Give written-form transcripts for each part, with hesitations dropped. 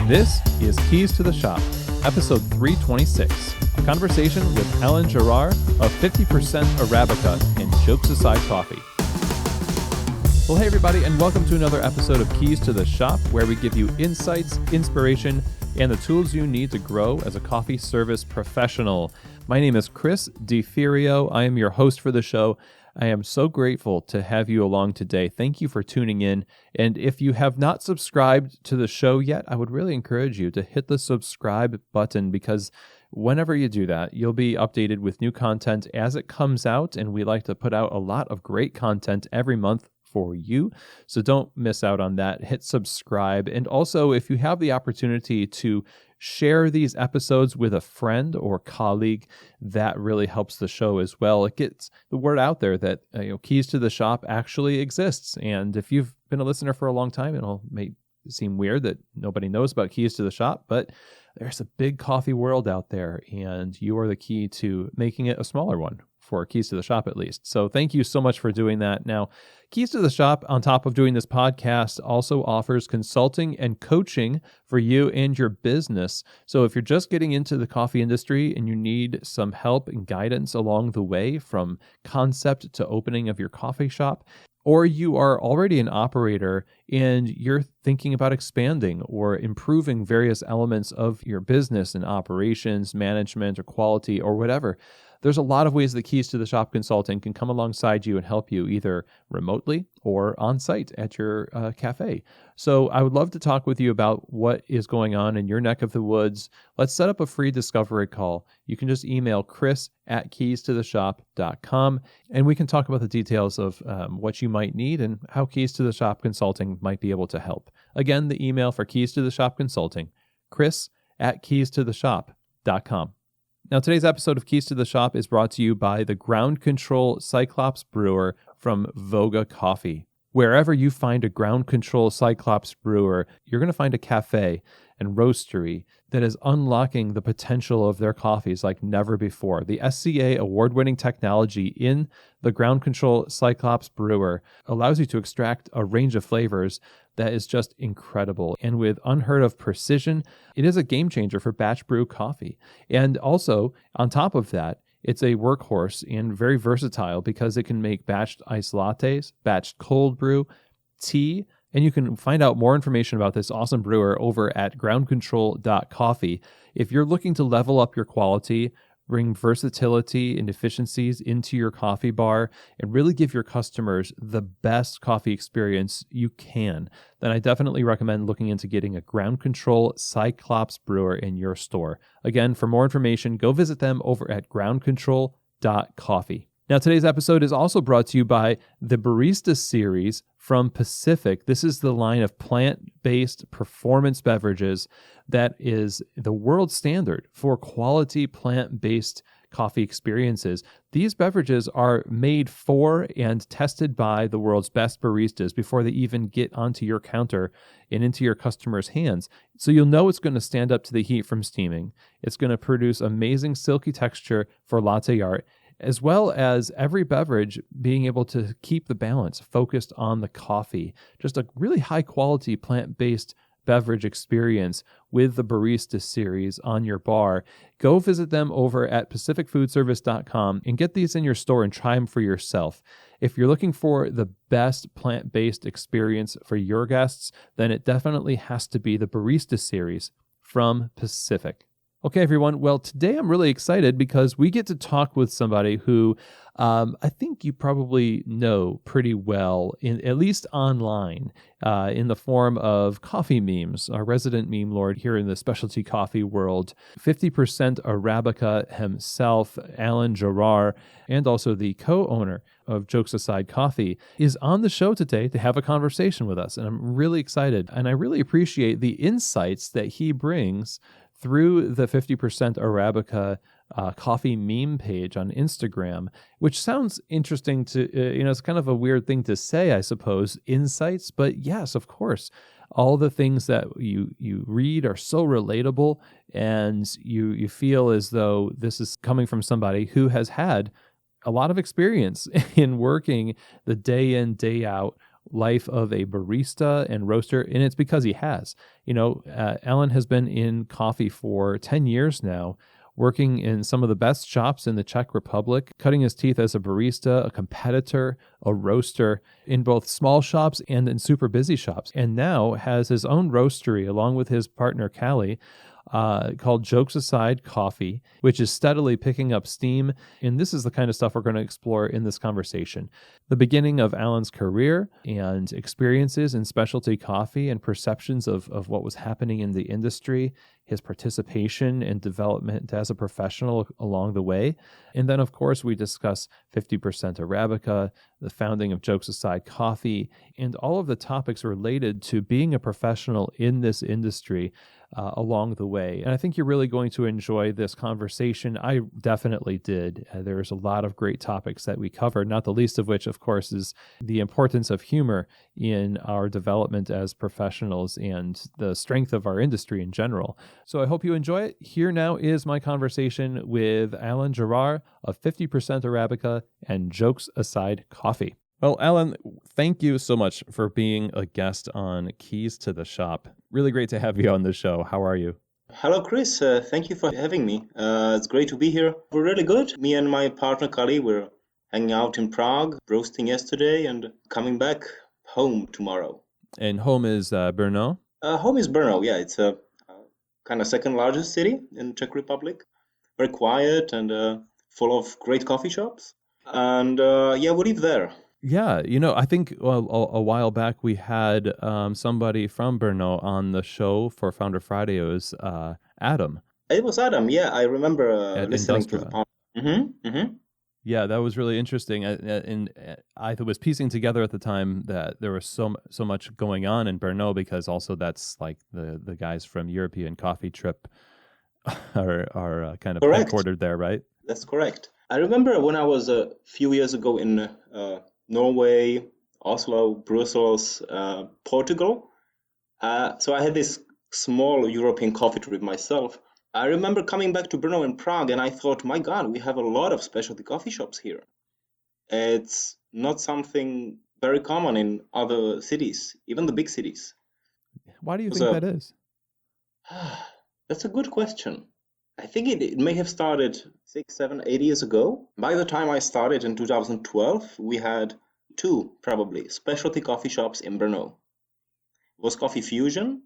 This is Keys to the Shop, episode 326, a conversation with Jarrar of 50% Arabica and JokesAside Coffee. Well, hey everybody, and welcome to another episode of Keys to the Shop, where we give you insights, inspiration, and the tools you need to grow as a coffee service professional. My name is Chris DeFirio. I am your host for the show. I am so grateful to have you along today. Thank you for tuning in. And if you have not subscribed to the show yet, I would really encourage you to hit the subscribe button, because whenever you do that, you'll be updated with new content as it comes out. And we like to put out a lot of great content every month for you. So don't miss out on that. Hit subscribe. And also, if you have the opportunity to share these episodes with a friend or colleague, that really helps the show as well. It gets the word out there that Keys to the Shop actually exists. And if you've been a listener for a long time, it may seem weird that nobody knows about Keys to the Shop, but there's a big coffee world out there, and you are the key to making it a smaller one, for Keys to the Shop at least. So thank you so much for doing that. Now, Keys to the Shop, on top of doing this podcast, also offers consulting and coaching for you and your business. So if you're just getting into the coffee industry and you need some help and guidance along the way, from concept to opening of your coffee shop, or you are already an operator and you're thinking about expanding or improving various elements of your business and operations, management, or quality, or whatever, there's a lot of ways that Keys to the Shop Consulting can come alongside you and help you, either remotely or on site at your cafe. So I would love to talk with you about what is going on in your neck of the woods. Let's set up a free discovery call. You can just email chris@keystotheshop.com, and we can talk about the details of what you might need and how Keys to the Shop Consulting might be able to help. Again, the email for Keys to the Shop Consulting, chris@keystotheshop.com. Now, today's episode of Keys to the Shop is brought to you by the Ground Control Cyclops Brewer from Voga Coffee. Wherever you find a Ground Control Cyclops Brewer, you're going to find a cafe and roastery that is unlocking the potential of their coffees like never before. The SCA award-winning technology in the Ground Control Cyclops Brewer allows you to extract a range of flavors that is just incredible. And with unheard of precision, it is a game changer for batch brew coffee. And also, on top of that, it's a workhorse and very versatile, because it can make batched iced lattes, batched cold brew, tea, and you can find out more information about this awesome brewer over at groundcontrol.coffee. If you're looking to level up your quality, bring versatility and efficiencies into your coffee bar, and really give your customers the best coffee experience you can, then I definitely recommend looking into getting a Ground Control Cyclops Brewer in your store. Again, for more information, go visit them over at groundcontrol.coffee. Now, today's episode is also brought to you by the Baristas series from Pacific. This is the line of plant-based performance beverages that is the world standard for quality plant-based coffee experiences. These beverages are made for and tested by the world's best baristas before they even get onto your counter and into your customers' hands. So you'll know it's going to stand up to the heat from steaming. It's going to produce amazing silky texture for latte art, as well as every beverage being able to keep the balance focused on the coffee. Just a really high-quality plant-based beverage experience with the Baristas series on your bar. Go visit them over at pacificfoodservice.com and get these in your store and try them for yourself. If you're looking for the best plant-based experience for your guests, then it definitely has to be the Baristas series from Pacific. Okay, everyone. Well, today I'm really excited because we get to talk with somebody who I think you probably know pretty well, at least online, in the form of coffee memes, our resident meme lord here in the specialty coffee world, 50% Arabica himself, Jarrar, and also the co-owner of JokesAside Coffee, is on the show today to have a conversation with us. And I'm really excited. And I really appreciate the insights that he brings through the 50% Arabica coffee meme page on Instagram, which sounds interesting to, it's kind of a weird thing to say, I suppose, insights, but yes, of course. All the things that you read are so relatable, and you feel as though this is coming from somebody who has had a lot of experience in working the day in, day out life of a barista and roaster, and it's because he has. Alan has been in coffee for 10 years now, working in some of the best shops in the Czech Republic, cutting his teeth as a barista, a competitor, a roaster in both small shops and in super busy shops, and now has his own roastery along with his partner Kalli, called JokesAside Coffee, which is steadily picking up steam. And this is the kind of stuff we're going to explore in this conversation. The beginning of Alan's career and experiences in specialty coffee and perceptions of what was happening in the industry, his participation and development as a professional along the way. And then, of course, we discuss 50% Arabica, the founding of JokesAside Coffee, and all of the topics related to being a professional in this industry along the way. And I think you're really going to enjoy this conversation. I definitely did. There's a lot of great topics that we covered, not the least of which, of course, is the importance of humor in our development as professionals and the strength of our industry in general. So I hope you enjoy it. Here now is my conversation with Alan Jarrar of 50% Arabica and JokesAside Coffee. Well, Alan, thank you so much for being a guest on Keys to the Shop. Really great to have you on the show. How are you? Hello, Chris. Thank you for having me. It's great to be here. We're really good. Me and my partner, Kalli, we're hanging out in Prague, roasting yesterday, and coming back home tomorrow. And home is Brno? Home is Brno, yeah. It's a kind of second largest city in Czech Republic. Very quiet and full of great coffee shops. And we live there. Yeah, I think a while back we had somebody from Brno on the show for Founder Friday. It was Adam. It was Adam, yeah. I remember listening to the podcast. Yeah, that was really interesting. And I was piecing together at the time that there was so much going on in Brno, because also that's like the guys from European Coffee Trip are kind of Correct. Headquartered there, right? That's correct. I remember when I was a few years ago in Norway, Oslo, Brussels, Portugal. So I had this small European coffee trip myself. I remember coming back to Brno and Prague, and I thought, my God, we have a lot of specialty coffee shops here. It's not something very common in other cities, even the big cities. Why do you think that is? That's a good question. I think it may have started 6, 7, 8 years ago. By the time I started in 2012, we had 2, probably, specialty coffee shops in Brno. It was Coffee Fusion,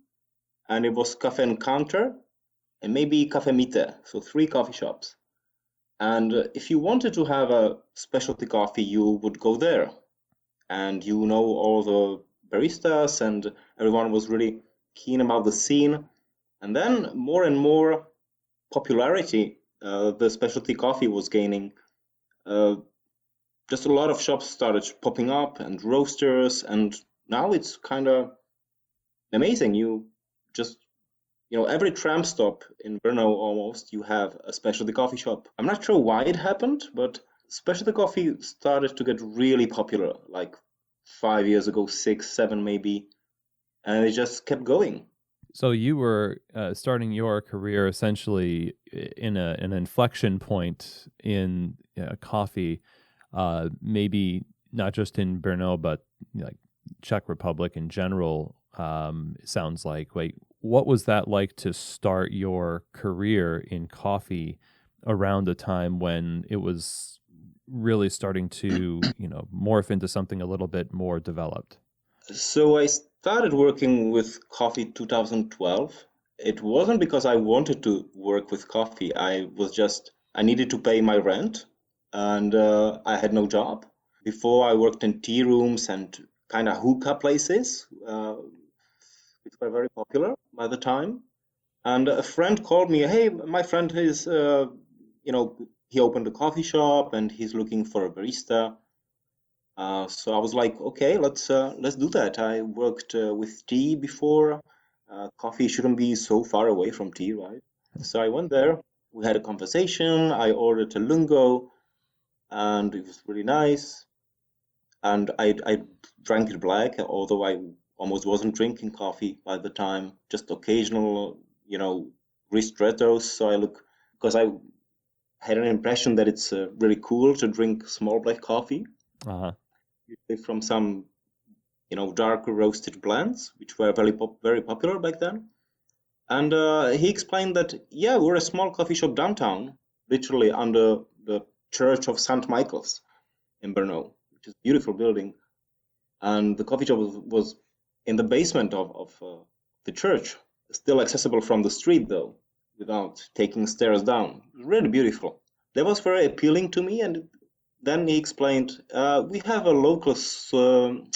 and it was Café Encounter, and maybe Café Mite, so 3 coffee shops. And if you wanted to have a specialty coffee, you would go there. And all the baristas, and everyone was really keen about the scene. And then more and more popularity the specialty coffee was gaining. Just a lot of shops started popping up and roasters, and now it's kind of amazing. You just, every tram stop in Brno almost, you have a specialty coffee shop. I'm not sure why it happened, but specialty coffee started to get really popular like 5 years ago, 6, 7 maybe, and it just kept going. So you were starting your career essentially in an inflection point in coffee, maybe not just in Brno, but like Czech Republic in general. Sounds like. Wait, what was that like to start your career in coffee around a time when it was really starting to morph into something a little bit more developed? So I started working with coffee 2012. It wasn't because I wanted to work with coffee. I needed to pay my rent, and I had no job. Before, I worked in tea rooms and kind of hookah places, which were very popular by the time. And a friend called me, hey, my friend is, he opened a coffee shop and he's looking for a barista. So I was like, okay, let's do that. I worked with tea before. Coffee shouldn't be so far away from tea, right? So I went there. We had a conversation. I ordered a lungo, and it was really nice. And I drank it black, although I almost wasn't drinking coffee by the time. Just occasional, ristrettos. So because I had an impression that it's really cool to drink small black coffee. Uh-huh. Usually from some dark roasted blends, which were very popular back then. And he explained that, yeah, we're a small coffee shop downtown, literally under the Church of St. Michael's in Brno, which is a beautiful building. And the coffee shop was in the basement of the church, still accessible from the street, though, without taking stairs down. Really beautiful. That was very appealing to me. And then he explained, we have a local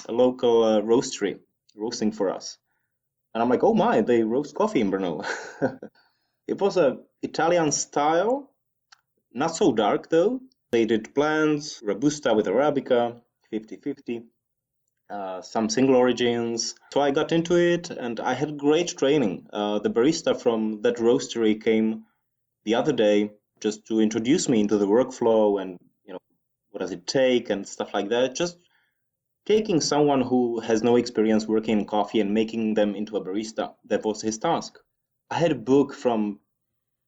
roastery roasting for us. And I'm like, oh my, they roast coffee in Brno. It was a Italian style, not so dark though. They did blends, Robusta with Arabica, 50-50, some single origins. So I got into it and I had great training. The barista from that roastery came the other day just to introduce me into the workflow and, what does it take and stuff like that. Just taking someone who has no experience working in coffee and making them into a barista. That was his task. I had a book from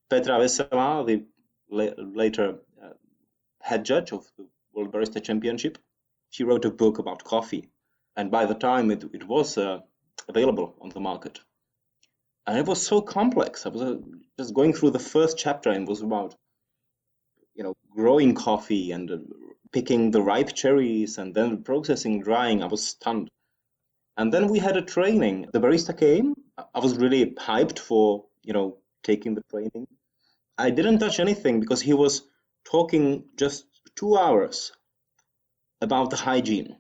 Petra Vesela, the later head judge of the World Barista Championship. She wrote a book about coffee. And by the time it was available on the market. And it was so complex. I was just going through the first chapter and it was about, growing coffee and picking the ripe cherries and then processing, drying. I was stunned. And then we had a training. The barista came. I was really hyped for, taking the training. I didn't touch anything because he was talking just 2 hours about the hygiene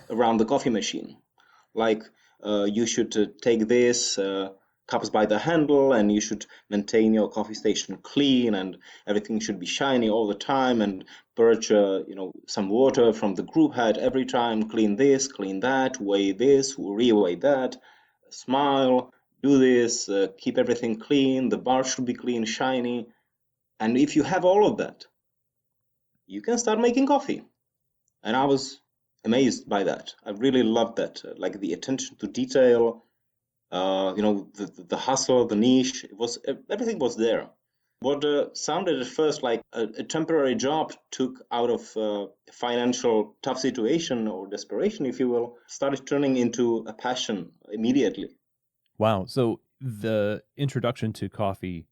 around the coffee machine. Like, you should take this cups by the handle and you should maintain your coffee station clean and everything should be shiny all the time and purge some water from the group head every time, clean this, clean that, weigh this, re-weigh that, smile, do this, keep everything clean, the bar should be clean, shiny. And if you have all of that, you can start making coffee. And I was amazed by that. I really loved that, like the attention to detail, the hustle, the niche. Everything was there. What sounded at first like a temporary job took out of financial tough situation or desperation, if you will, started turning into a passion immediately. Wow. So the introduction to coffee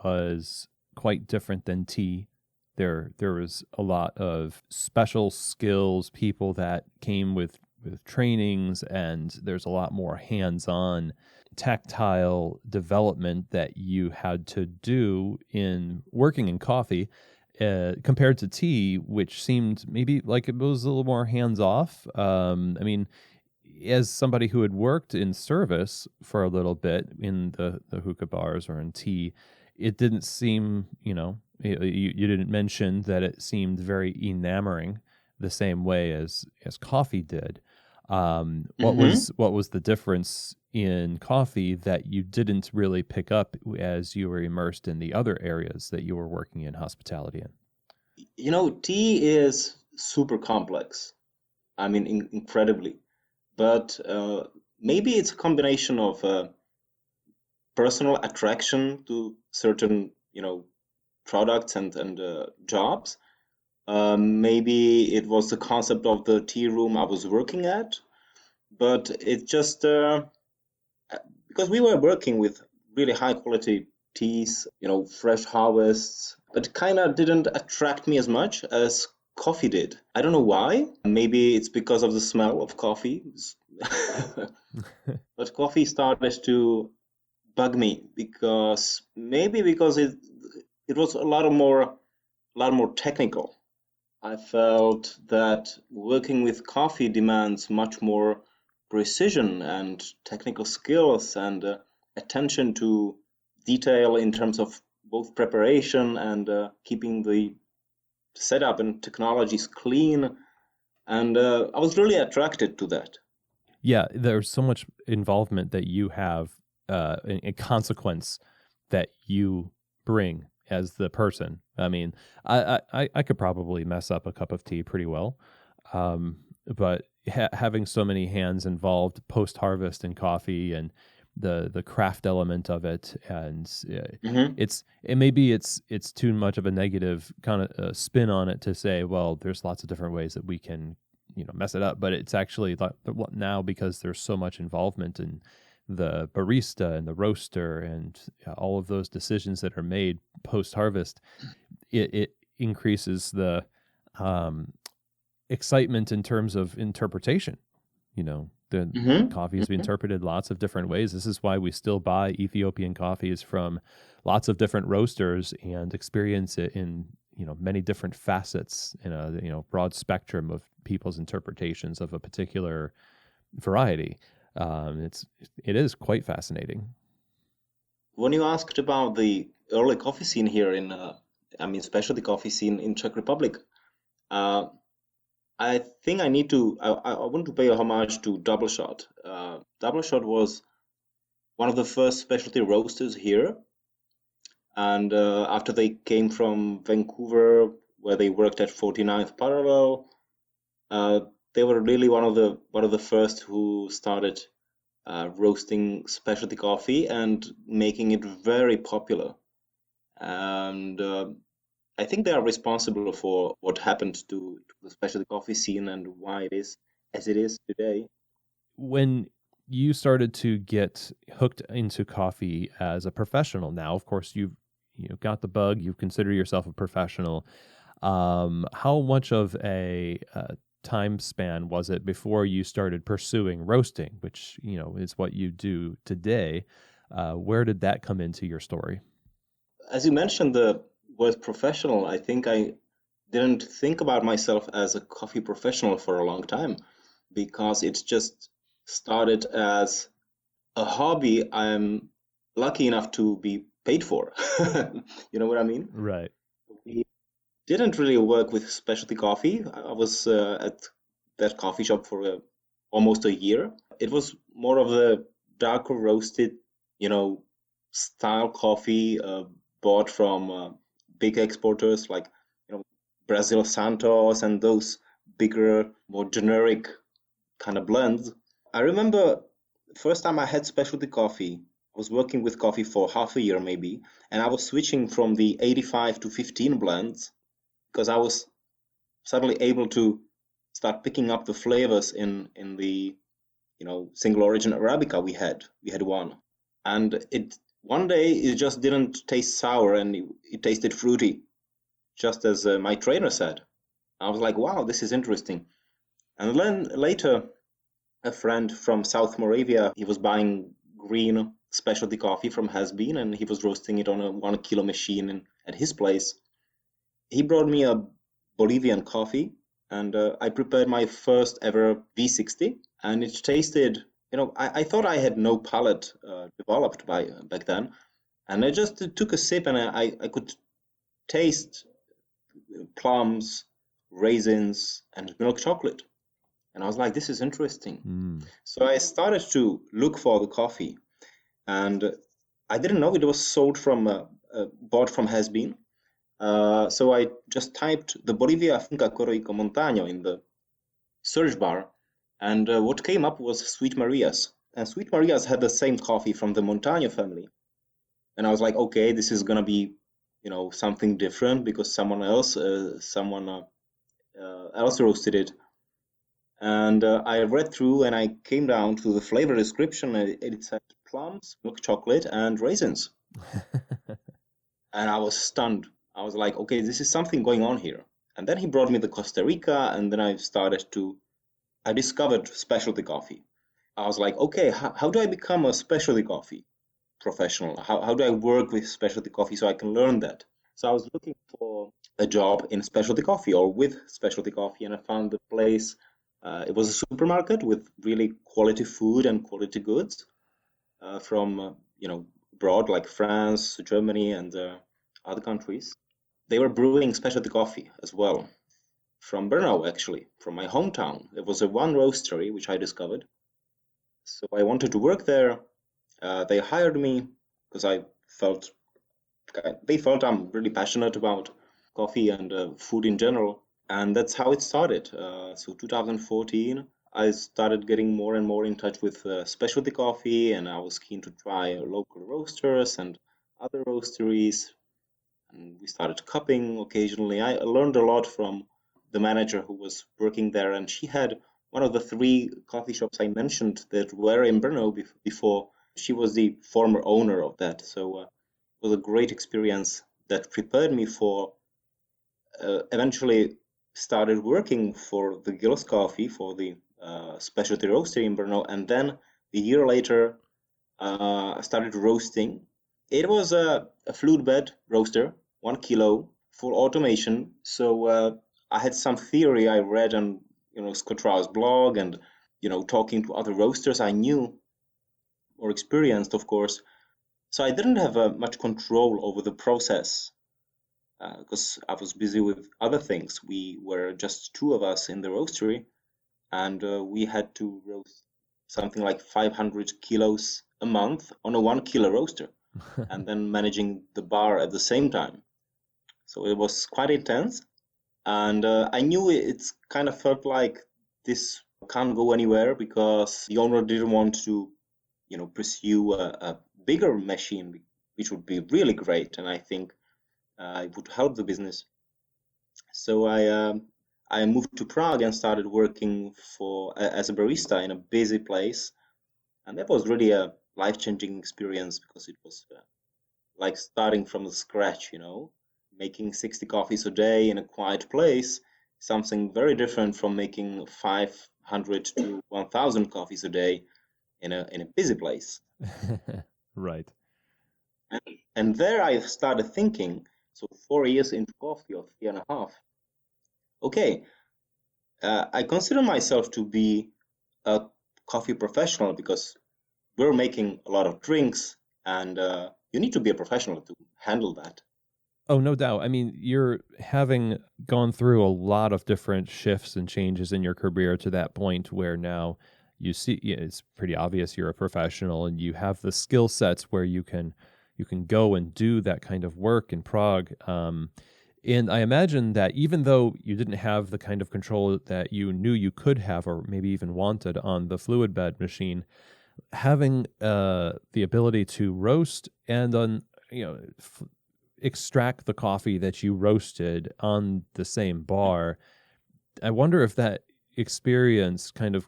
was quite different than tea. There was a lot of special skills, people that came with trainings, and there's a lot more hands-on tactile development that you had to do in working in coffee compared to tea, which seemed maybe like it was a little more hands-off. I mean, as somebody who had worked in service for a little bit in the hookah bars or in tea, it didn't seem, you didn't mention that it seemed very enamoring the same way as coffee did. What was the difference in coffee that you didn't really pick up as you were immersed in the other areas that you were working in hospitality in? Tea is super complex. I mean, incredibly. But maybe it's a combination of personal attraction to certain, products and jobs. Maybe it was the concept of the tea room I was working at, but it just because we were working with really high quality teas, fresh harvests, but kind of didn't attract me as much as coffee did. I don't know why. Maybe it's because of the smell of coffee. But coffee started to bug me because it was a lot more technical. I felt that working with coffee demands much more precision and technical skills and attention to detail in terms of both preparation and keeping the setup and technologies clean. And I was really attracted to that. Yeah, there's so much involvement that you have, a consequence that you bring as the person. I mean, I could probably mess up a cup of tea pretty well, but having so many hands involved post-harvest in coffee and the craft element of it, and maybe it's too much of a negative kind of spin on it to say, well, there's lots of different ways that we can mess it up, but it's actually now, because there's so much involvement in the barista and the roaster and all of those decisions that are made post harvest, it increases the excitement in terms of interpretation. The coffee is interpreted lots of different ways. This is why we still buy Ethiopian coffees from lots of different roasters and experience it in many different facets in a broad spectrum of people's interpretations of a particular variety. It is quite fascinating. When you asked about the early coffee scene here specialty coffee scene in Czech Republic, I think I want to pay a homage to Double Shot. Double Shot was one of the first specialty roasters here. And after they came from Vancouver, where they worked at 49th Parallel, they were really one of the first who started roasting specialty coffee and making it very popular. And I think they are responsible for what happened to the specialty coffee scene and why it is as it is today. When you started to get hooked into coffee as a professional, now, of course, you've got the bug, you consider yourself a professional. How much of a time span was it before you started pursuing roasting, which, is what you do today? Where did that come into your story? As you mentioned the word professional, I think I didn't think about myself as a coffee professional for a long time, because it's just started as a hobby I'm lucky enough to be paid for. You know what I mean? Right. We didn't really work with specialty coffee. I was at that coffee shop for almost a year. It was more of the darker roasted, style coffee bought from big exporters like Brazil Santos and those bigger, more generic kind of blends. I remember the first time I had specialty coffee, I was working with coffee for half a year maybe, and I was switching from the 85 to 15 blends because I was suddenly able to start picking up the flavors in the single origin Arabica we had. We had one. And one day it just didn't taste sour and it tasted fruity, just as my trainer said. I was like, wow, this is interesting. And then later, a friend from South Moravia, he was buying green specialty coffee from Has-Been, and he was roasting it on a 1 kilo machine at his place. He brought me a Bolivian coffee, and I prepared my first ever V60, and it tasted, I thought I had no palate developed back then, and I just took a sip, and I could taste plums, raisins, and milk chocolate. And I was like, this is interesting. So I started to look for the coffee, and I didn't know it was sold bought from Has-Been. So I just typed the Bolivia Finca Coroico Montaño in the search bar, and what came up was Sweet Maria's. And Sweet Maria's had the same coffee from the Montaño family. And I was like, okay, this is going to be, something different because someone else roasted it. And I read through and I came down to the flavor description. It said plums, milk chocolate, and raisins. And I was stunned. I was like, okay, this is something going on here. And then he brought me to Costa Rica, and then I discovered specialty coffee. I was like, okay, how do I become a specialty coffee professional? How do I work with specialty coffee so I can learn that? So I was looking for a job in specialty coffee or with specialty coffee, and I found the place. It was a supermarket with really quality food and quality goods from, abroad, like France, Germany, and other countries. They were brewing specialty coffee as well. From Brno, actually, from my hometown. It was a one roastery, which I discovered. So I wanted to work there. They hired me because they felt I'm really passionate about coffee and food in general. And that's how it started. So 2014, I started getting more and more in touch with specialty coffee, and I was keen to try local roasters and other roasteries. And we started cupping occasionally. I learned a lot from the manager who was working there, and she had one of the 3 coffee shops I mentioned that were in Brno before. She was the former owner of that, so it was a great experience that prepared me for eventually started working for the Gills Coffee, for the specialty roastery in Brno, and then a year later I started roasting. It was a fluid bed roaster, 1 kilo, full automation. So I had some theory I read on Scott Rao's blog, and talking to other roasters I knew or experienced, of course. So I didn't have much control over the process because I was busy with other things. We were just 2 of us in the roastery, and we had to roast something like 500 kilos a month on a 1 kilo roaster, and then managing the bar at the same time. So it was quite intense, and I knew it's kind of felt like this can't go anywhere because the owner didn't want to, pursue a bigger machine, which would be really great, and I think it would help the business. So I moved to Prague and started working as a barista in a busy place, and that was really a life-changing experience because it was like starting from the scratch, making 60 coffees a day in a quiet place, something very different from making 500 to 1,000 coffees a day in a busy place. Right. And there I started thinking, so 4 years into coffee, or 3.5, okay, I consider myself to be a coffee professional because we're making a lot of drinks, and you need to be a professional to handle that. Oh, no doubt. I mean, you're having gone through a lot of different shifts and changes in your career to that point where now you see it's pretty obvious you're a professional and you have the skill sets where you can go and do that kind of work in Prague. And I imagine that even though you didn't have the kind of control that you knew you could have or maybe even wanted on the fluid bed machine, having the ability to roast and on extract the coffee that you roasted on the same bar, I wonder if that experience kind of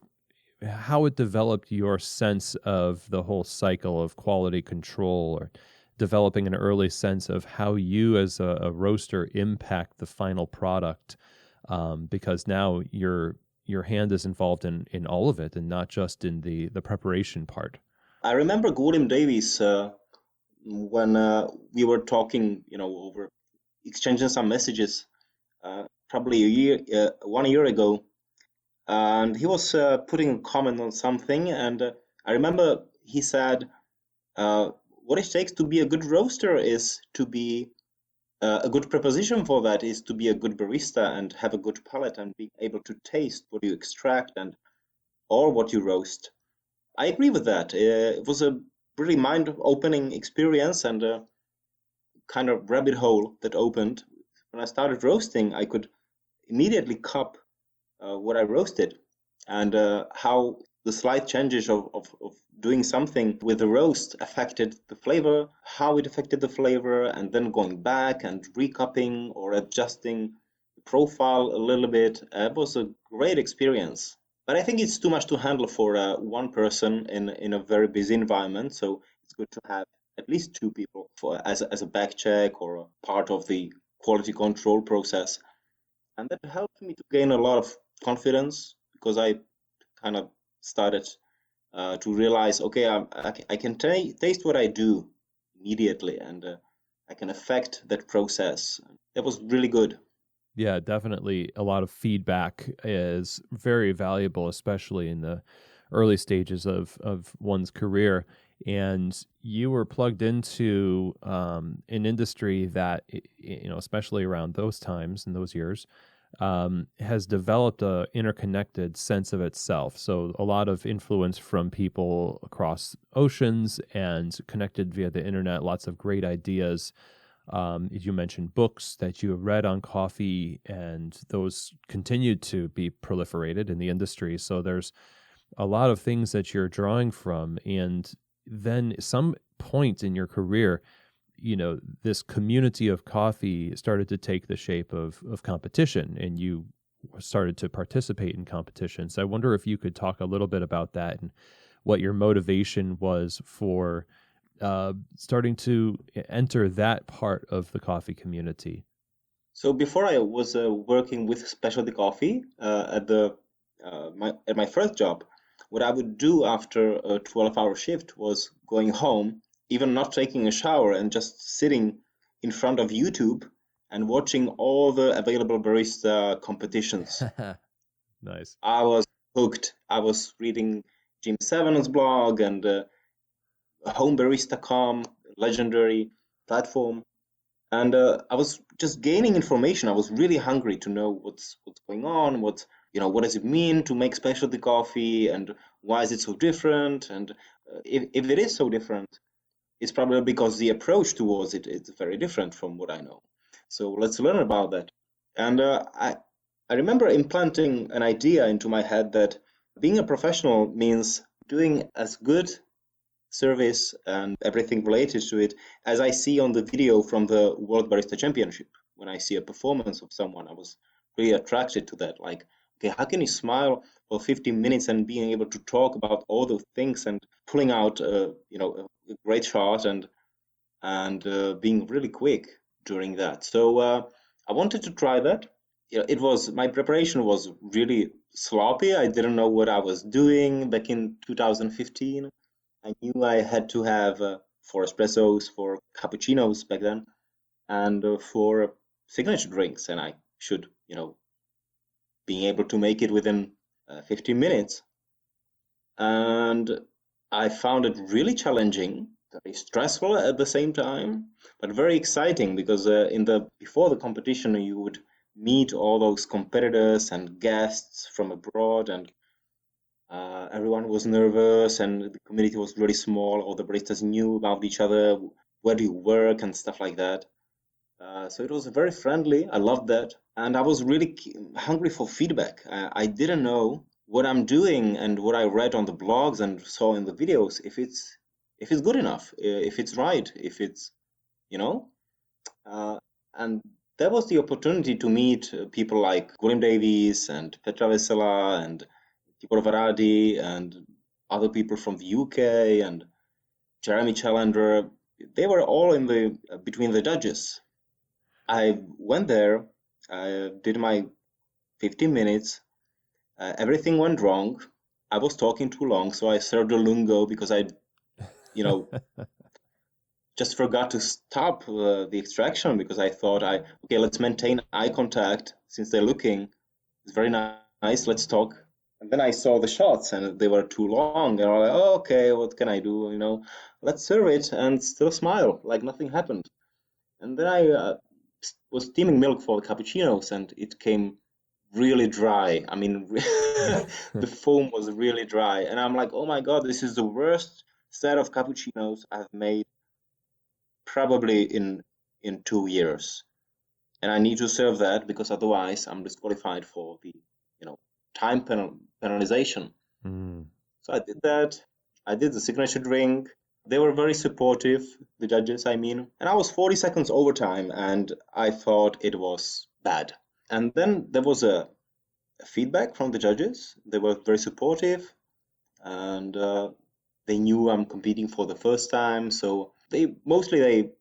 how it developed your sense of the whole cycle of quality control, or developing an early sense of how you as a roaster impact the final product, because now your hand is involved in all of it and not just in the preparation part. I remember Gordon Davies when we were talking, over exchanging some messages, probably 1 year ago, and he was putting a comment on something, and I remember he said, what it takes to be a good roaster is to be a good preposition for that is to be a good barista and have a good palate and be able to taste what you extract or what you roast. I agree with that. It was a really mind-opening experience and a kind of rabbit hole that opened. When I started roasting, I could immediately cup what I roasted, and how the slight changes of doing something with the roast affected the flavor, how it affected the flavor, and then going back and recupping or adjusting the profile a little bit. It was a great experience. But I think it's too much to handle for one person in a very busy environment. So it's good to have at least 2 people as a back check or a part of the quality control process. And that helped me to gain a lot of confidence because I kind of started to realize, okay, I can taste what I do immediately, and I can affect that process. That was really good. Yeah, definitely. A lot of feedback is very valuable, especially in the early stages of one's career. And you were plugged into an industry that, especially around those times and those years, has developed a interconnected sense of itself. So a lot of influence from people across oceans and connected via the internet, lots of great ideas. You mentioned books that you have read on coffee, and those continued to be proliferated in the industry. So there's a lot of things that you're drawing from. And then some point in your career, this community of coffee started to take the shape of competition, and you started to participate in competitions. So I wonder if you could talk a little bit about that and what your motivation was for starting to enter that part of the coffee community. So before I was working with specialty coffee at my first job, what I would do after a 12-hour shift was going home, even not taking a shower, and just sitting in front of YouTube and watching all the available barista competitions. Nice. I was hooked. I was reading Jim Savan's blog and homebarista.com, legendary platform. And I was just gaining information. I was really hungry to know what's going on, what does it mean to make specialty coffee, and why is it so different? And if it is so different, it's probably because the approach towards it is very different from what I know. So let's learn about that. And I remember implanting an idea into my head that being a professional means doing as good service and everything related to it as I see on the video from the World Barista Championship. When I see a performance of someone, I was really attracted to that. Like, okay, how can you smile for 15 minutes and being able to talk about all those things and pulling out a great shot and being really quick during that. So I wanted to try that. My preparation was really sloppy. I didn't know what I was doing back in 2015. I knew I had to have 4 espressos, 4 cappuccinos back then, and 4 signature drinks, and I should, being able to make it within 15 minutes. And I found it really challenging, very stressful at the same time, but very exciting because before the competition you would meet all those competitors and guests from abroad, and everyone was nervous and the community was really small. All the baristas knew about each other, where do you work and stuff like that. So it was very friendly. I loved that. And I was really hungry for feedback. I didn't know what I'm doing and what I read on the blogs and saw in the videos, if it's good enough, if it's right, if it's, and that was the opportunity to meet people like William Davies and Petra Vesela and Tibor Varadi and other people from the UK and Jeremy Challenger. They were all in between the judges. I went there, I did my 15 minutes. Everything went wrong. I was talking too long, so I served a lungo because I, just forgot to stop the extraction because I thought okay, let's maintain eye contact since they're looking. It's very nice. Let's talk. And then I saw the shots and they were too long. And I was like, oh, okay, what can I do? Let's serve it and still smile like nothing happened. And then I was steaming milk for the cappuccinos and it came really dry. I mean, the foam was really dry. And I'm like, oh my God, this is the worst set of cappuccinos I've made probably in 2 years. And I need to serve that because otherwise I'm disqualified for the, time penalization. So I did that. I did the signature drink. They were very supportive, the judges, I mean. And I was 40 seconds over time and I thought it was bad. And then there was a feedback from the judges. They were very supportive and they knew I'm competing for the first time. So they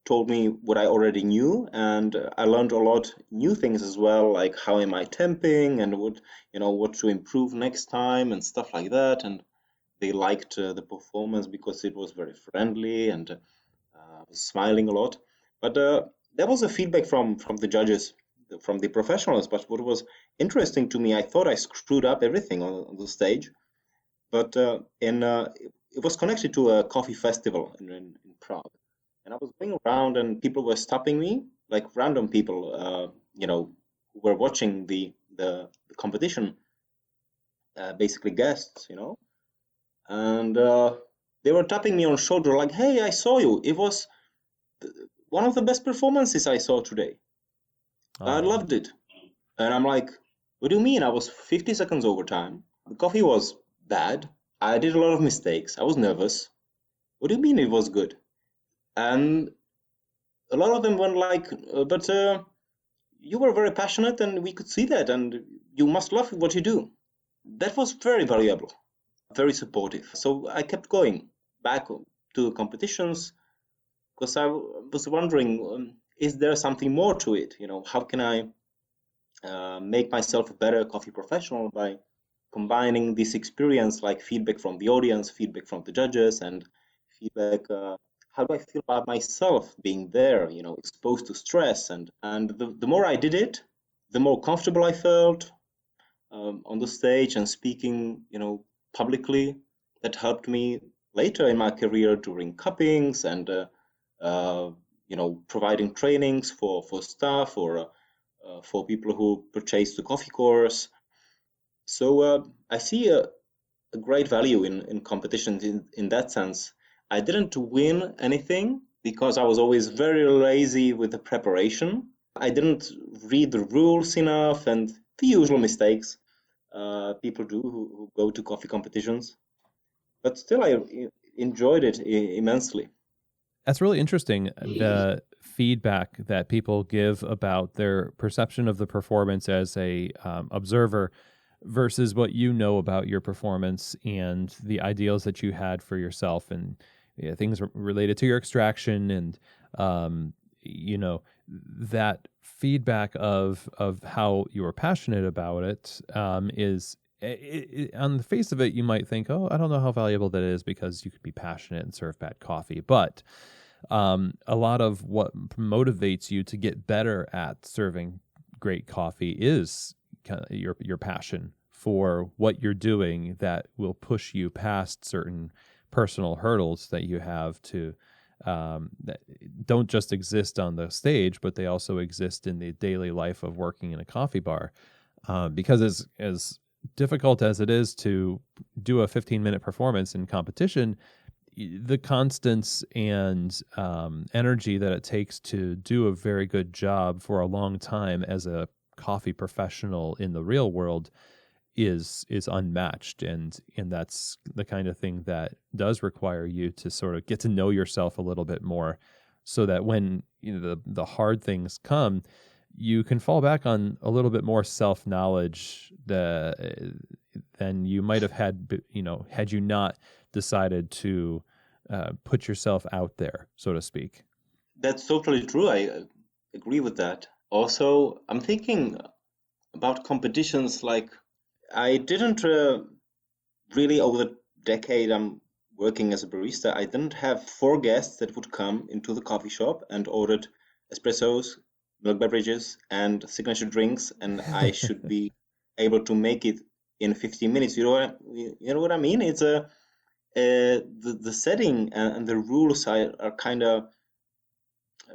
told me what I already knew, and I learned a lot new things as well, like how am I temping and what to improve next time and stuff like that. And they liked the performance because it was very friendly and I was smiling a lot. But there was a feedback from the judges, from the professionals. But what was interesting to me, I thought I screwed up everything on the stage, but it was connected to a coffee festival in Prague. And I was going around and people were stopping me, like random people, who were watching the competition, basically guests, and they were tapping me on the shoulder like, hey, I saw you. It was one of the best performances I saw today. I loved it. And I'm like, what do you mean? I was 50 seconds over time. The coffee was bad. I did a lot of mistakes. I was nervous. What do you mean it was good? And a lot of them went like, but you were very passionate and we could see that and you must love what you do. That was very valuable, very supportive. So I kept going back to competitions because I was wondering, is there something more to it? How can I make myself a better coffee professional by combining this experience, like feedback from the audience, feedback from the judges, and feedback. How do I feel about myself being there? Exposed to stress, and the more I did it, the more comfortable I felt on the stage and speaking, publicly. That helped me later in my career during cuppings and providing trainings for staff or for people who purchase the coffee course. So I see a great value in competitions in that sense. I didn't win anything because I was always very lazy with the preparation. I didn't read the rules enough and the usual mistakes people do who go to coffee competitions. But still, I enjoyed it immensely. That's really interesting, the feedback that people give about their perception of the performance as a observer versus what you know about your performance and the ideals that you had for yourself and things related to your extraction and that feedback of how you were passionate about it is on the face of it, you might think, oh, I don't know how valuable that is because you could be passionate and serve bad coffee. But a lot of what motivates you to get better at serving great coffee is kind of your passion for what you're doing that will push you past certain personal hurdles that you have to that don't just exist on the stage, but they also exist in the daily life of working in a coffee bar. Because as difficult as it is to do a 15-minute performance in competition, the constants and energy that it takes to do a very good job for a long time as a coffee professional in the real world is unmatched, and that's the kind of thing that does require you to sort of get to know yourself a little bit more, so that when the hard things come, you can fall back on a little bit more self-knowledge than you might have had, had you not decided to put yourself out there, so to speak. That's totally true. I agree with that. Also, I'm thinking about competitions. Like, I didn't really, over the decade I'm working as a barista, I didn't have 4 guests that would come into the coffee shop and ordered espressos, milk beverages, and signature drinks, and I should be able to make it in 15 minutes. You know what I mean? It's the setting and the rules are kind of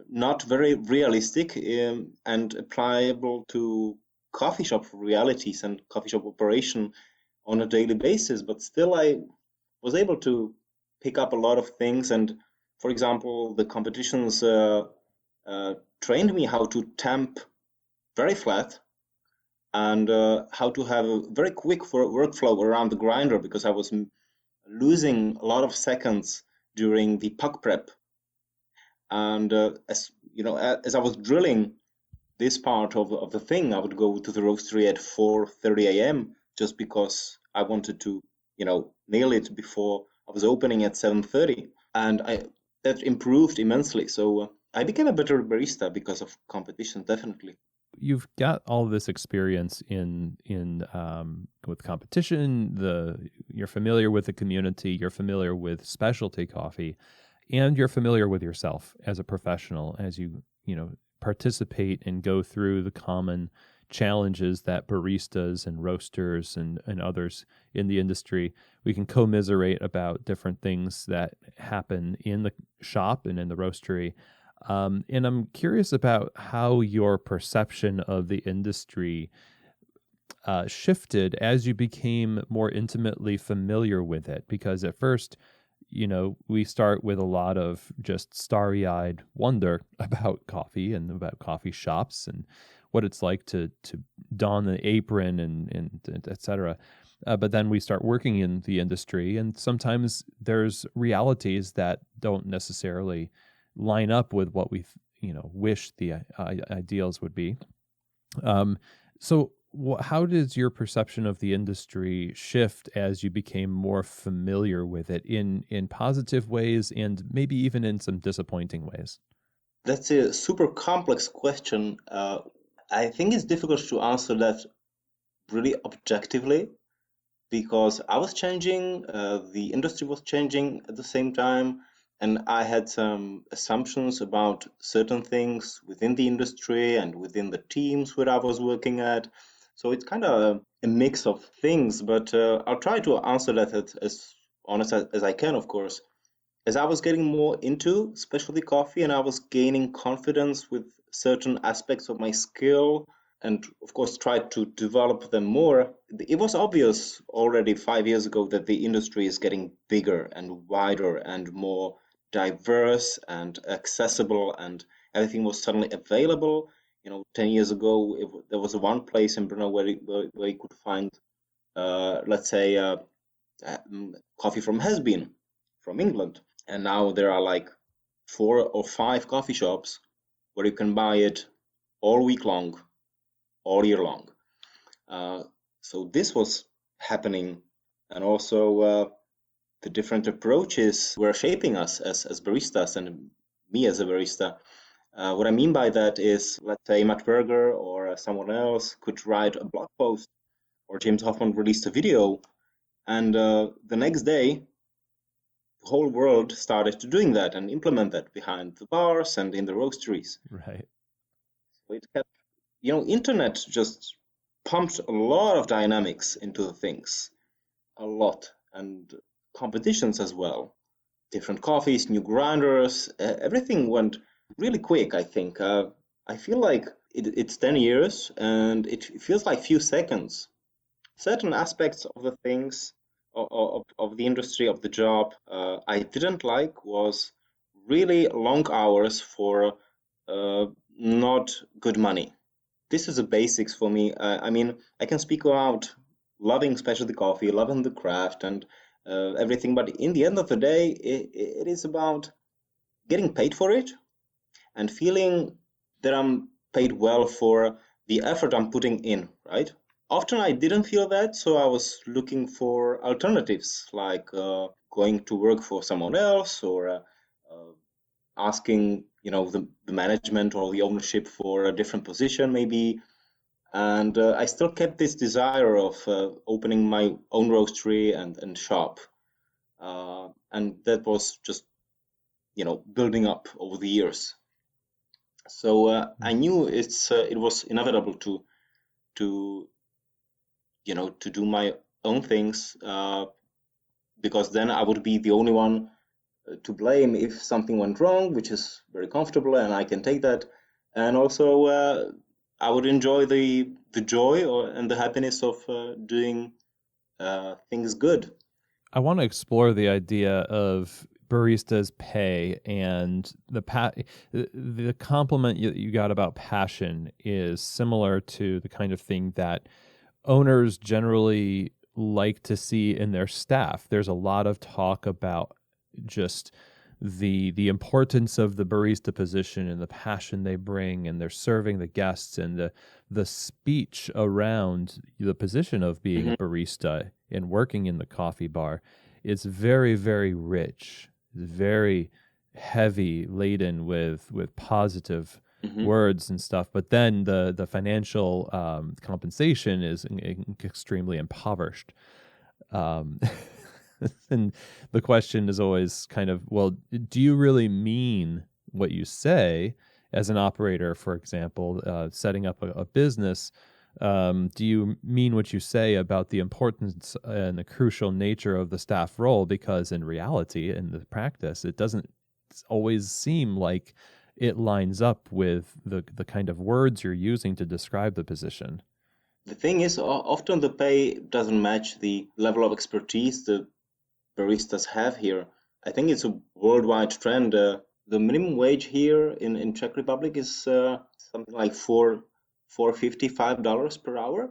not very realistic and applicable to coffee shop realities and coffee shop operation on a daily basis. But still, I was able to pick up a lot of things. And for example, the competitions trained me how to temp very flat and how to have a very quick workflow around the grinder, because I was losing a lot of seconds during the puck prep. And as I was drilling this part of the thing, I would go to the roastery at 4:30 a.m. just because I wanted to nail it before I was opening at 7:30, and that improved immensely. So I became a better barista because of competition, definitely. You've got all this experience in with competition. You're familiar with the community. You're familiar with specialty coffee, and you're familiar with yourself as a professional as you participate and go through the common challenges that baristas and roasters and others in the industry. We can commiserate about different things that happen in the shop and in the roastery. And I'm curious about how your perception of the industry shifted as you became more intimately familiar with it. Because at first, we start with a lot of just starry-eyed wonder about coffee and about coffee shops and what it's like to don the apron and et cetera. But then we start working in the industry, and sometimes there's realities that don't necessarily line up with what we wish the ideals would be. So how does your perception of the industry shift as you became more familiar with it in positive ways and maybe even in some disappointing ways? That's a super complex question. I think it's difficult to answer that really objectively because I was changing, the industry was changing at the same time, and I had some assumptions about certain things within the industry and within the teams where I was working at. So it's kind of a mix of things, but I'll try to answer that as honest as I can, of course. As I was getting more into specialty coffee and I was gaining confidence with certain aspects of my skill, and of course tried to develop them more, it was obvious already 5 years ago that the industry is getting bigger and wider and more diverse and accessible, and everything was suddenly available. 10 years ago, there was one place in Brno where you could find, let's say, coffee from has-been from England. And now there are like 4 or 5 coffee shops where you can buy it all week long, all year long. So this was happening, and also the different approaches were shaping us as baristas and me as a barista. What I mean by that is, let's say Matt Berger or someone else could write a blog post, or James Hoffman released a video, and the next day the whole world started to doing that and implement that behind the bars and in the roasteries. Right. So it kept, internet just pumped a lot of dynamics into the things, a lot, and competitions as well. Different coffees, new grinders, everything went really quick, I think. I feel like it's 10 years and it feels like few seconds. Certain aspects of the things, of the industry, of the job, I didn't like was really long hours for not good money. This is the basics for me. I mean, I can speak about loving specialty coffee, loving the craft and everything, but in the end of the day, it is about getting paid for it and feeling that I'm paid well for the effort I'm putting in, right? Often I didn't feel that, so I was looking for alternatives, like going to work for someone else or asking, the management or the ownership for a different position, maybe. And I still kept this desire of opening my own roastery and shop. And that was just, building up over the years. So I knew it was inevitable to to do my own things, because then I would be the only one to blame if something went wrong, which is very comfortable, and I can take that. And also, I would enjoy the joy and the happiness of doing things good. I want to explore the idea of baristas' pay and the compliment you got about passion is similar to the kind of thing that owners generally like to see in their staff. There's a lot of talk about just the importance of the barista position and the passion they bring, and they're serving the guests, and the speech around the position of being a barista and working in the coffee bar. It's very, very rich, very heavy, laden with positive words and stuff. But then the financial compensation is extremely impoverished. And the question is always kind of, well, do you really mean what you say as an operator, for example, setting up a business? Do you mean what you say about the importance and the crucial nature of the staff role? Because in reality, in the practice, it doesn't always seem like it lines up with the kind of words you're using to describe the position. The thing is, often the pay doesn't match the level of expertise the baristas have here. I think it's a worldwide trend. The minimum wage here in Czech Republic is something like $4.55 per hour.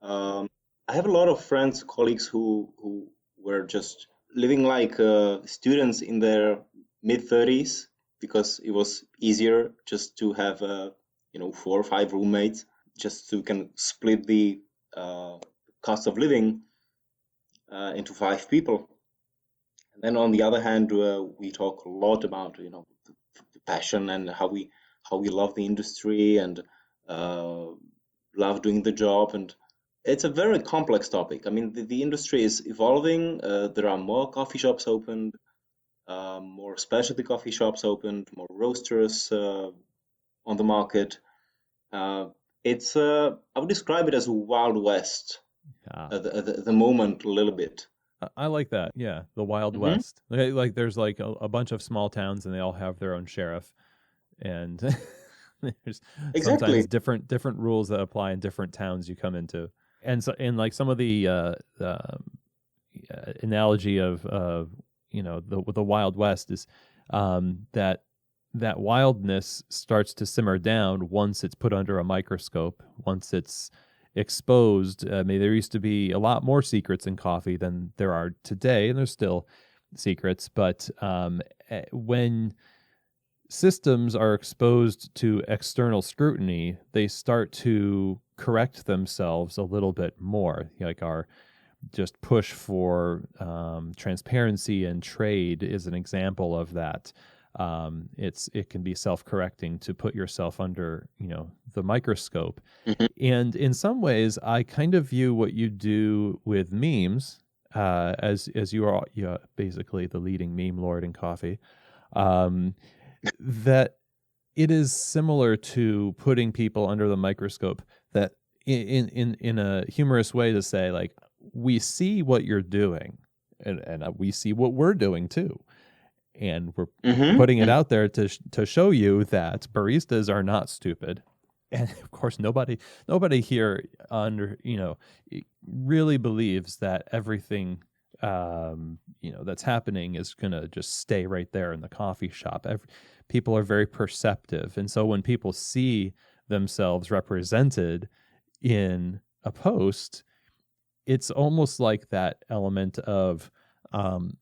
I have a lot of friends, colleagues who were just living like students in their mid-30s because it was easier just to have 4 or 5 roommates. just so we can split the cost of living into 5 people. And then on the other hand, we talk a lot about the passion and how we love the industry and love doing the job. And it's a very complex topic. I mean, the industry is evolving. There are more coffee shops opened, more specialty coffee shops opened, more roasters on the market. It's I would describe it as a Wild West at the moment a little bit. I like that. Yeah, the Wild West. Like there's like a bunch of small towns, and they all have their own sheriff, and there's sometimes different rules that apply in different towns you come into. And so, and like some of the analogy of the Wild West is that wildness starts to simmer down once it's put under a microscope, once it's exposed. There used to be a lot more secrets in coffee than there are today, and there's still secrets, but when systems are exposed to external scrutiny, they start to correct themselves a little bit more. Like our just push for transparency and trade is an example of that. It can be self-correcting to put yourself under the microscope. And in some ways, I kind of view what you do with memes as you are basically the leading meme lord in coffee. That it is similar to putting people under the microscope. That in a humorous way to say, like, we see what you're doing, and we see what we're doing too. And we're putting it out there to show you that baristas are not stupid. And of course, nobody here really believes that everything that's happening is gonna just stay right there in the coffee shop. People are very perceptive, and so when people see themselves represented in a post, it's almost like that element of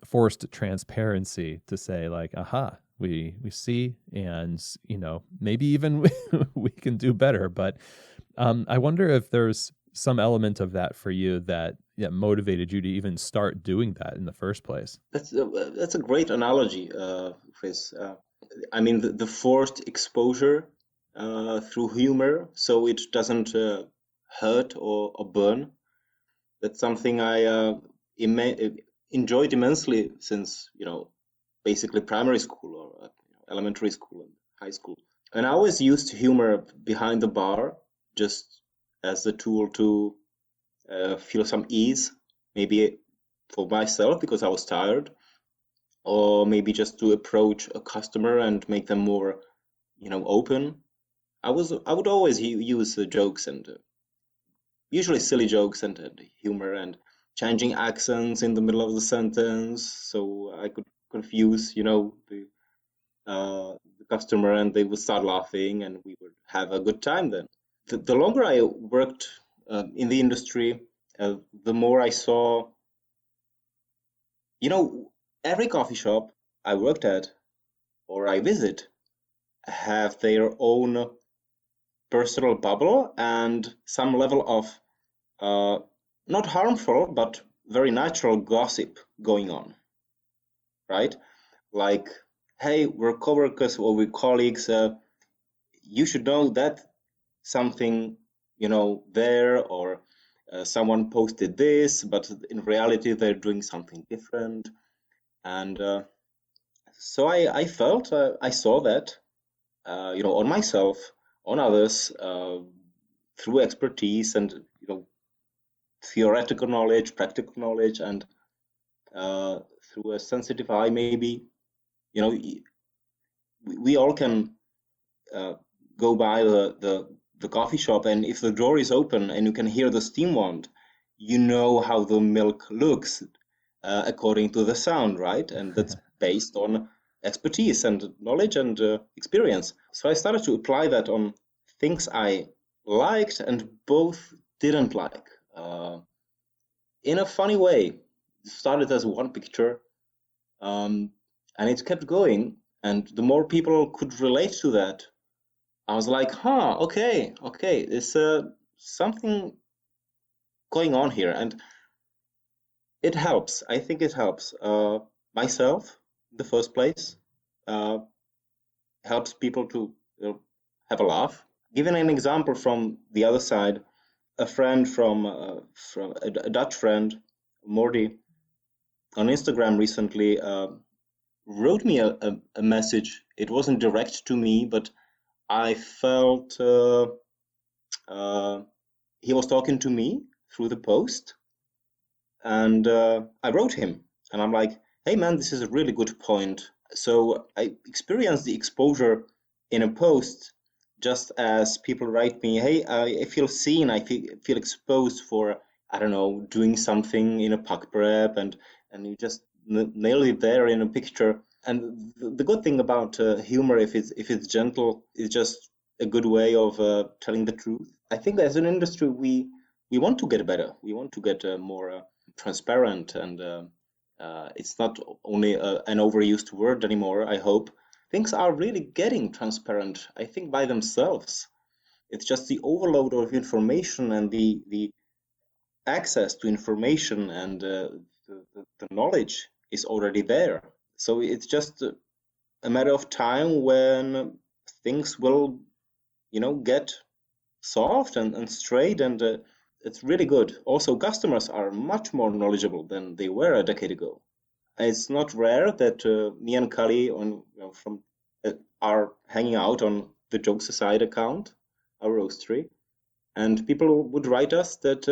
forced transparency to say, like, aha, we see, and maybe even we can do better. But I wonder if there's some element of that for you that motivated you to even start doing that in the first place. That's a great analogy, Chris. I mean, the forced exposure through humor, so it doesn't hurt or burn. That's something I enjoyed immensely since basically primary school or elementary school and high school. And I always used humor behind the bar just as a tool to feel some ease, maybe for myself because I was tired, or maybe just to approach a customer and make them more open. I would always use jokes and usually silly jokes and humor and changing accents in the middle of the sentence, so I could confuse, the customer, and they would start laughing, and we would have a good time then. The longer I worked in the industry, the more I saw, every coffee shop I worked at or I visit have their own personal bubble and some level of not harmful, but very natural gossip going on, right? Like, hey, we're coworkers or we're colleagues. You should know that something, there, or someone posted this, but in reality, they're doing something different. And so I felt, I saw that, on myself, on others, through expertise and, theoretical knowledge, practical knowledge, and through a sensitive eye, maybe, we all can go by the coffee shop, and if the door is open and you can hear the steam wand, how the milk looks according to the sound, right? And that's based on expertise and knowledge and experience. So I started to apply that on things I liked and both didn't like. In a funny way. It started as one picture, and it kept going. And the more people could relate to that, I was like, okay, there's something going on here, and it helps. I think it helps myself in the first place. Uh, Helps people to have a laugh. Giving an example from the other side, a friend from a Dutch friend, Morty, on Instagram recently wrote me a message. It wasn't direct to me, but I felt he was talking to me through the post, and I wrote him, and I'm like, "Hey man, this is a really good point." So I experienced the exposure in a post, just as people write me, "Hey, I feel seen. I feel exposed for, I don't know, doing something in a pack prep," and you just nail it there in a picture. And the good thing about humor, if it's gentle, is just a good way of telling the truth. I think as an industry, we want to get better. We want to get more transparent, and it's not only an overused word anymore. I hope things are really getting transparent. I think by themselves. It's just the overload of information and the access to information and the knowledge is already there. So it's just a matter of time when things will, get soft and straight, and it's really good. Also, customers are much more knowledgeable than they were a decade ago. It's not rare that me and Kalli from are hanging out on the JokesAside account, our roastery, and people would write us that,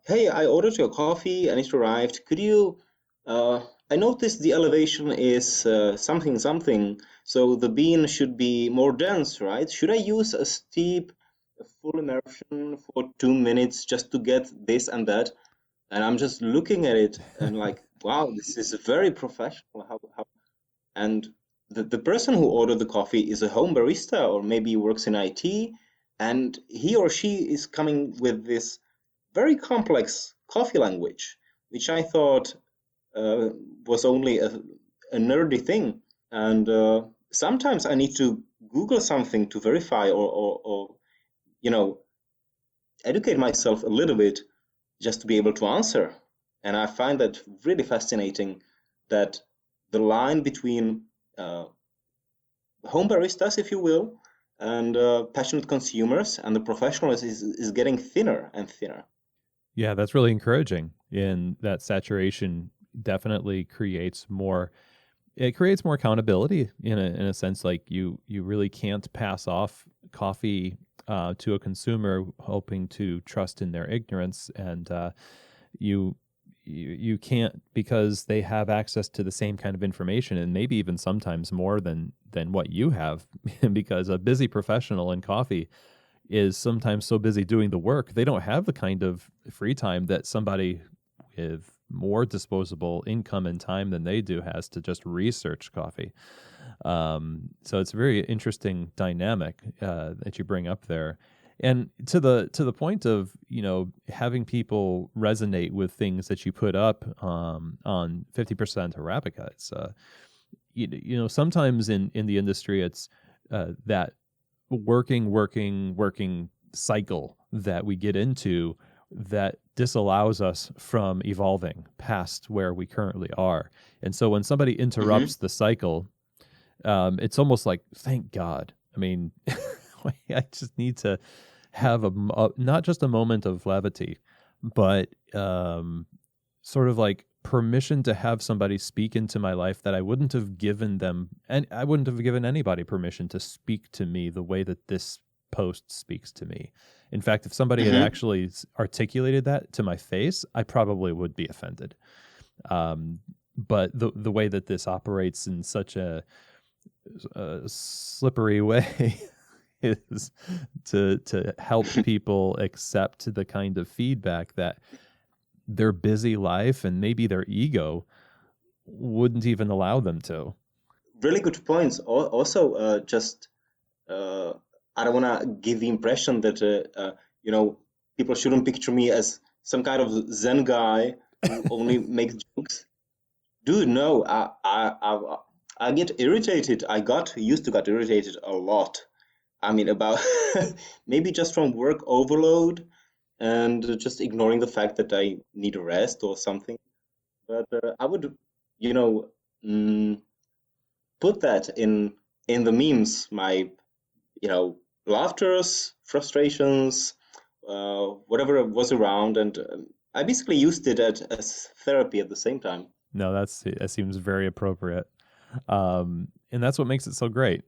hey, I ordered your coffee and it arrived. Could you? I noticed the elevation is something something, so the bean should be more dense, right? Should I use a steep, a full immersion for 2 minutes just to get this and that? And I'm just looking at it and like, wow, this is very professional. How? And the person who ordered the coffee is a home barista or maybe works in IT, and he or she is coming with this very complex coffee language, which I thought uh, was only a nerdy thing. And sometimes I need to Google something to verify or you know, educate myself a little bit just to be able to answer. And I find that really fascinating that the line between home baristas, if you will, and passionate consumers and the professionals is getting thinner and thinner. Yeah, that's really encouraging. And that saturation definitely creates more. It creates more accountability in a sense. Like you really can't pass off coffee to a consumer hoping to trust in their ignorance, and you you can't, because they have access to the same kind of information, and maybe even sometimes more than what you have, because a busy professional in coffee is sometimes so busy doing the work, they don't have the kind of free time that somebody with more disposable income and time than they do has to just research coffee. So it's a very interesting dynamic that you bring up there. And to the point of, having people resonate with things that you put up on 50% Arabica. It's sometimes in the industry it's that working cycle that we get into that disallows us from evolving past where we currently are. And so when somebody interrupts the cycle, it's almost like, thank God. I mean, I just need to have not just a moment of levity, but sort of like permission to have somebody speak into my life that I wouldn't have given them, and I wouldn't have given anybody permission to speak to me the way that this post speaks to me. In fact, if somebody had actually articulated that to my face, I probably would be offended. But the way that this operates in such a slippery way is to help people accept the kind of feedback that their busy life and maybe their ego wouldn't even allow them to. Really good points. Also, just I don't want to give the impression that people shouldn't picture me as some kind of Zen guy who only makes jokes. Dude, no, I get irritated. I got used to get irritated a lot. I mean, about maybe just from work overload and just ignoring the fact that I need a rest or something. But I would, you know, mm, put that in the memes, my, laughters, frustrations, whatever was around, and I basically used it as therapy at the same time. No, that seems very appropriate. And that's what makes it so great.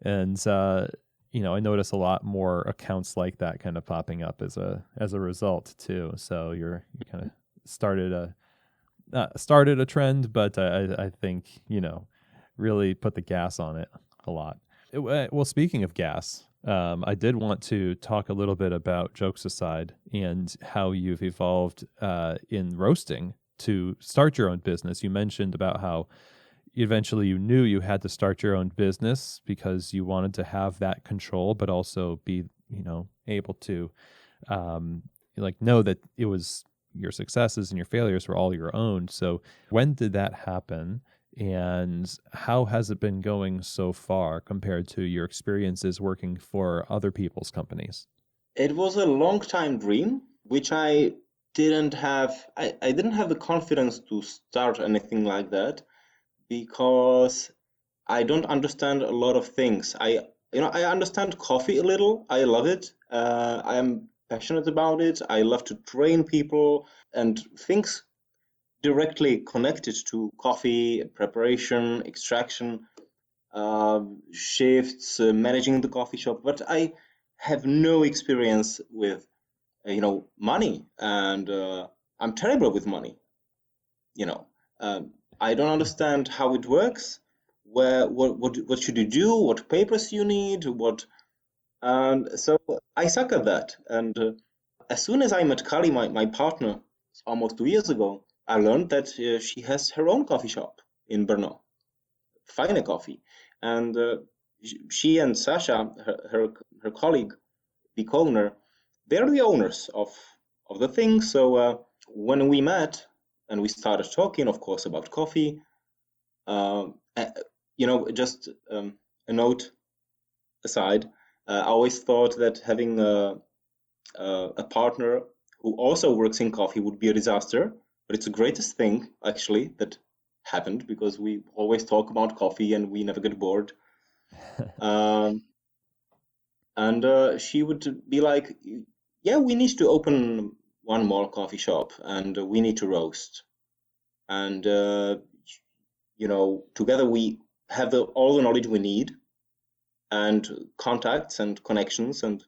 And I notice a lot more accounts like that kind of popping up as a result too. So you kind of started a trend, but I think really put the gas on it a lot. Well, speaking of gas, I did want to talk a little bit about JokesAside and how you've evolved in roasting to start your own business. You mentioned about how eventually you knew you had to start your own business because you wanted to have that control, but also be, able to know that it was your successes and your failures were all your own. So when did that happen? And how has it been going so far compared to your experiences working for other people's companies? It was a long time dream, which I didn't have. I didn't have the confidence to start anything like that because I don't understand a lot of things. I understand coffee a little. I love it. I am passionate about it. I love to train people and things directly connected to coffee preparation, extraction, shifts, managing the coffee shop. But I have no experience with, money, and I'm terrible with money. You know, I don't understand how it works. What should you do? What papers you need? And so I suck at that. And as soon as I met Kalli, my partner, almost 2 years ago, I learned that she has her own coffee shop in Brno, Faine Coffee, and she and Sasha, her colleague, the co-owner, they're the owners of the thing. So when we met and we started talking, of course, about coffee, uh, just a note aside, I always thought that having a partner who also works in coffee would be a disaster, but it's the greatest thing actually that happened because we always talk about coffee and we never get bored. Um, and she would be like, "Yeah, we need to open one more coffee shop, and we need to roast." And together we have all the knowledge we need, and contacts and connections and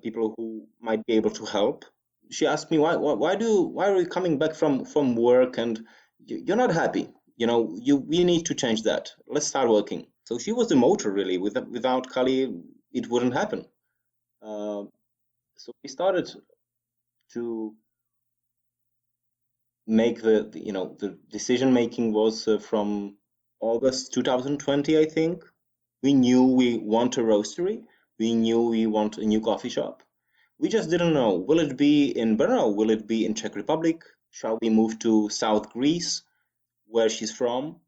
people who might be able to help. She asked me, why are you coming back from work and you're not happy? We need to change that. Let's start working. So she was the motor, really. Without Kalli, it wouldn't happen. So we started to make the decision making was from August 2020, I think. We knew we want a roastery. We knew we want a new coffee shop. We just didn't know. Will it be in Brno? Will it be in Czech Republic? Shall we move to South Greece, where she's from?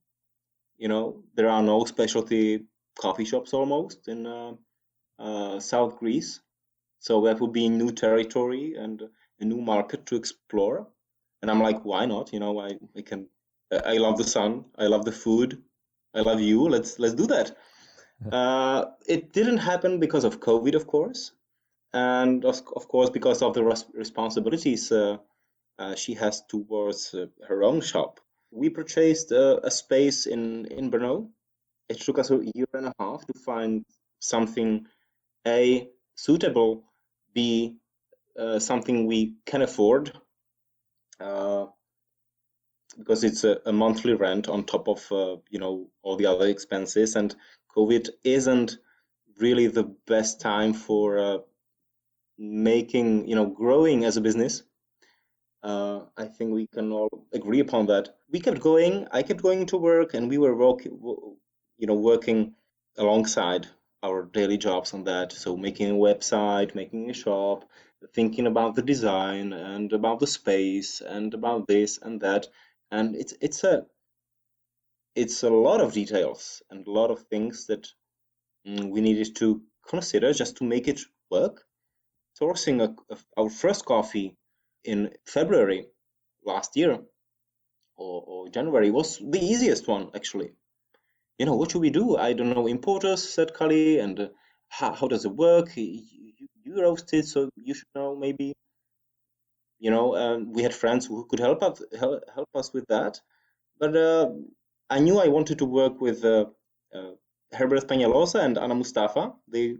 There are no specialty coffee shops almost in South Greece. So that would be a new territory and a new market to explore. And I'm like, why not? I can. I love the sun. I love the food. I love you. Let's do that. It didn't happen because of COVID, of course, and of course because of the responsibilities she has towards her own shop. We purchased a space in Brno. It took us a year and a half to find something A, suitable, B, something we can afford, uh, because it's a monthly rent on top of all the other expenses, and COVID isn't really the best time for making growing as a business. I think we can all agree upon that. We kept going. I kept going to work, and we were working alongside our daily jobs on that. So making a website, making a shop, thinking about the design and about the space and about this and that. And it's a lot of details and a lot of things that we needed to consider just to make it work. Sourcing our first coffee in February last year or January was the easiest one, actually. What should we do? I don't know importers, said Kalli, and how does it work? You roast it, so you should know maybe. We had friends who could help us with that. But I knew I wanted to work with Herbert Peñalosa and Ana Mustafa. They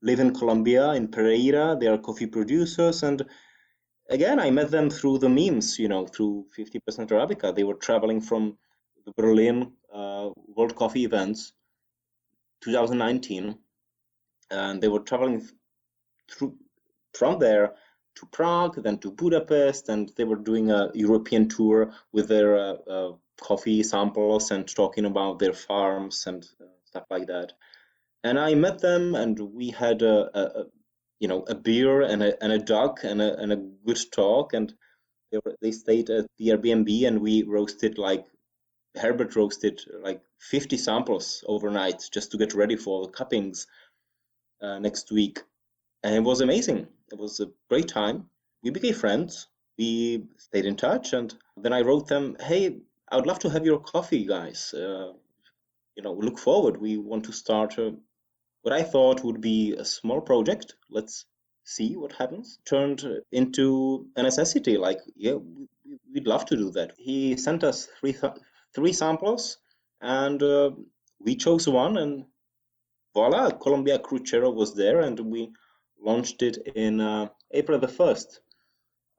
live in Colombia, in Pereira. They are coffee producers. And again, I met them through the memes, through 50% Arabica. They were traveling from the Berlin World Coffee events, 2019. And they were traveling from there to Prague, then to Budapest, and they were doing a European tour with their coffee samples and talking about their farms and stuff like that. And I met them, and we had a beer and a duck and a good talk. And they stayed at the Airbnb, and we roasted Herbert roasted 50 samples overnight just to get ready for the cuppings next week. And it was amazing. It was a great time. We became friends. We stayed in touch, and then I wrote them, "Hey, I would love to have your coffee, guys. Look forward. We want to start what I thought would be a small project. Let's see what happens." Turned into a necessity. We'd love to do that. He sent us three samples, and we chose one, and voila, Colombia Crucero was there, and we launched it in April the 1st.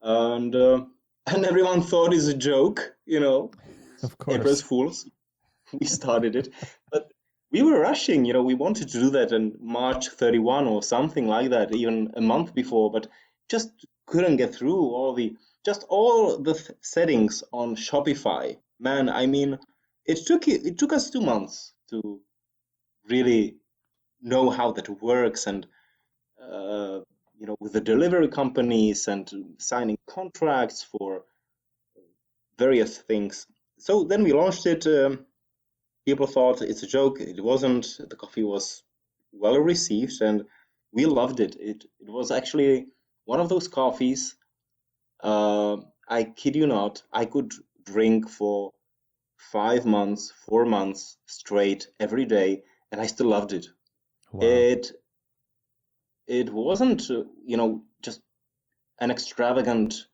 And everyone thought it's a joke, Of course. April's Fools. We started it. But we were rushing, we wanted to do that on March 31 or something like that, even a month before, but just couldn't get through all the settings on Shopify. Man, I mean, it took us 2 months to really know how that works, and with the delivery companies and signing contracts for various things. So then we launched it. People thought it's a joke. It wasn't. The coffee was well received, and we loved it. It was actually one of those coffees, I kid you not, I could drink for 5 months, 4 months straight every day, and I still loved it. Wow. It wasn't, just an extravagant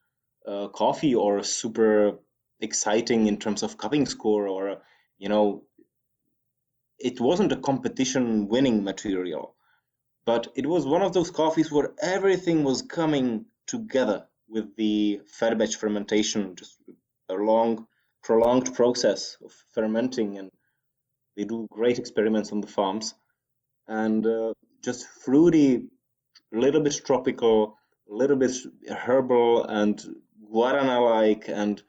coffee or super exciting in terms of cupping score, or, it wasn't a competition winning material, but it was one of those coffees where everything was coming together with the fed batch fermentation, just a long, prolonged process of fermenting, and they do great experiments on the farms, and just fruity, a little bit tropical, a little bit herbal and guarana-like, and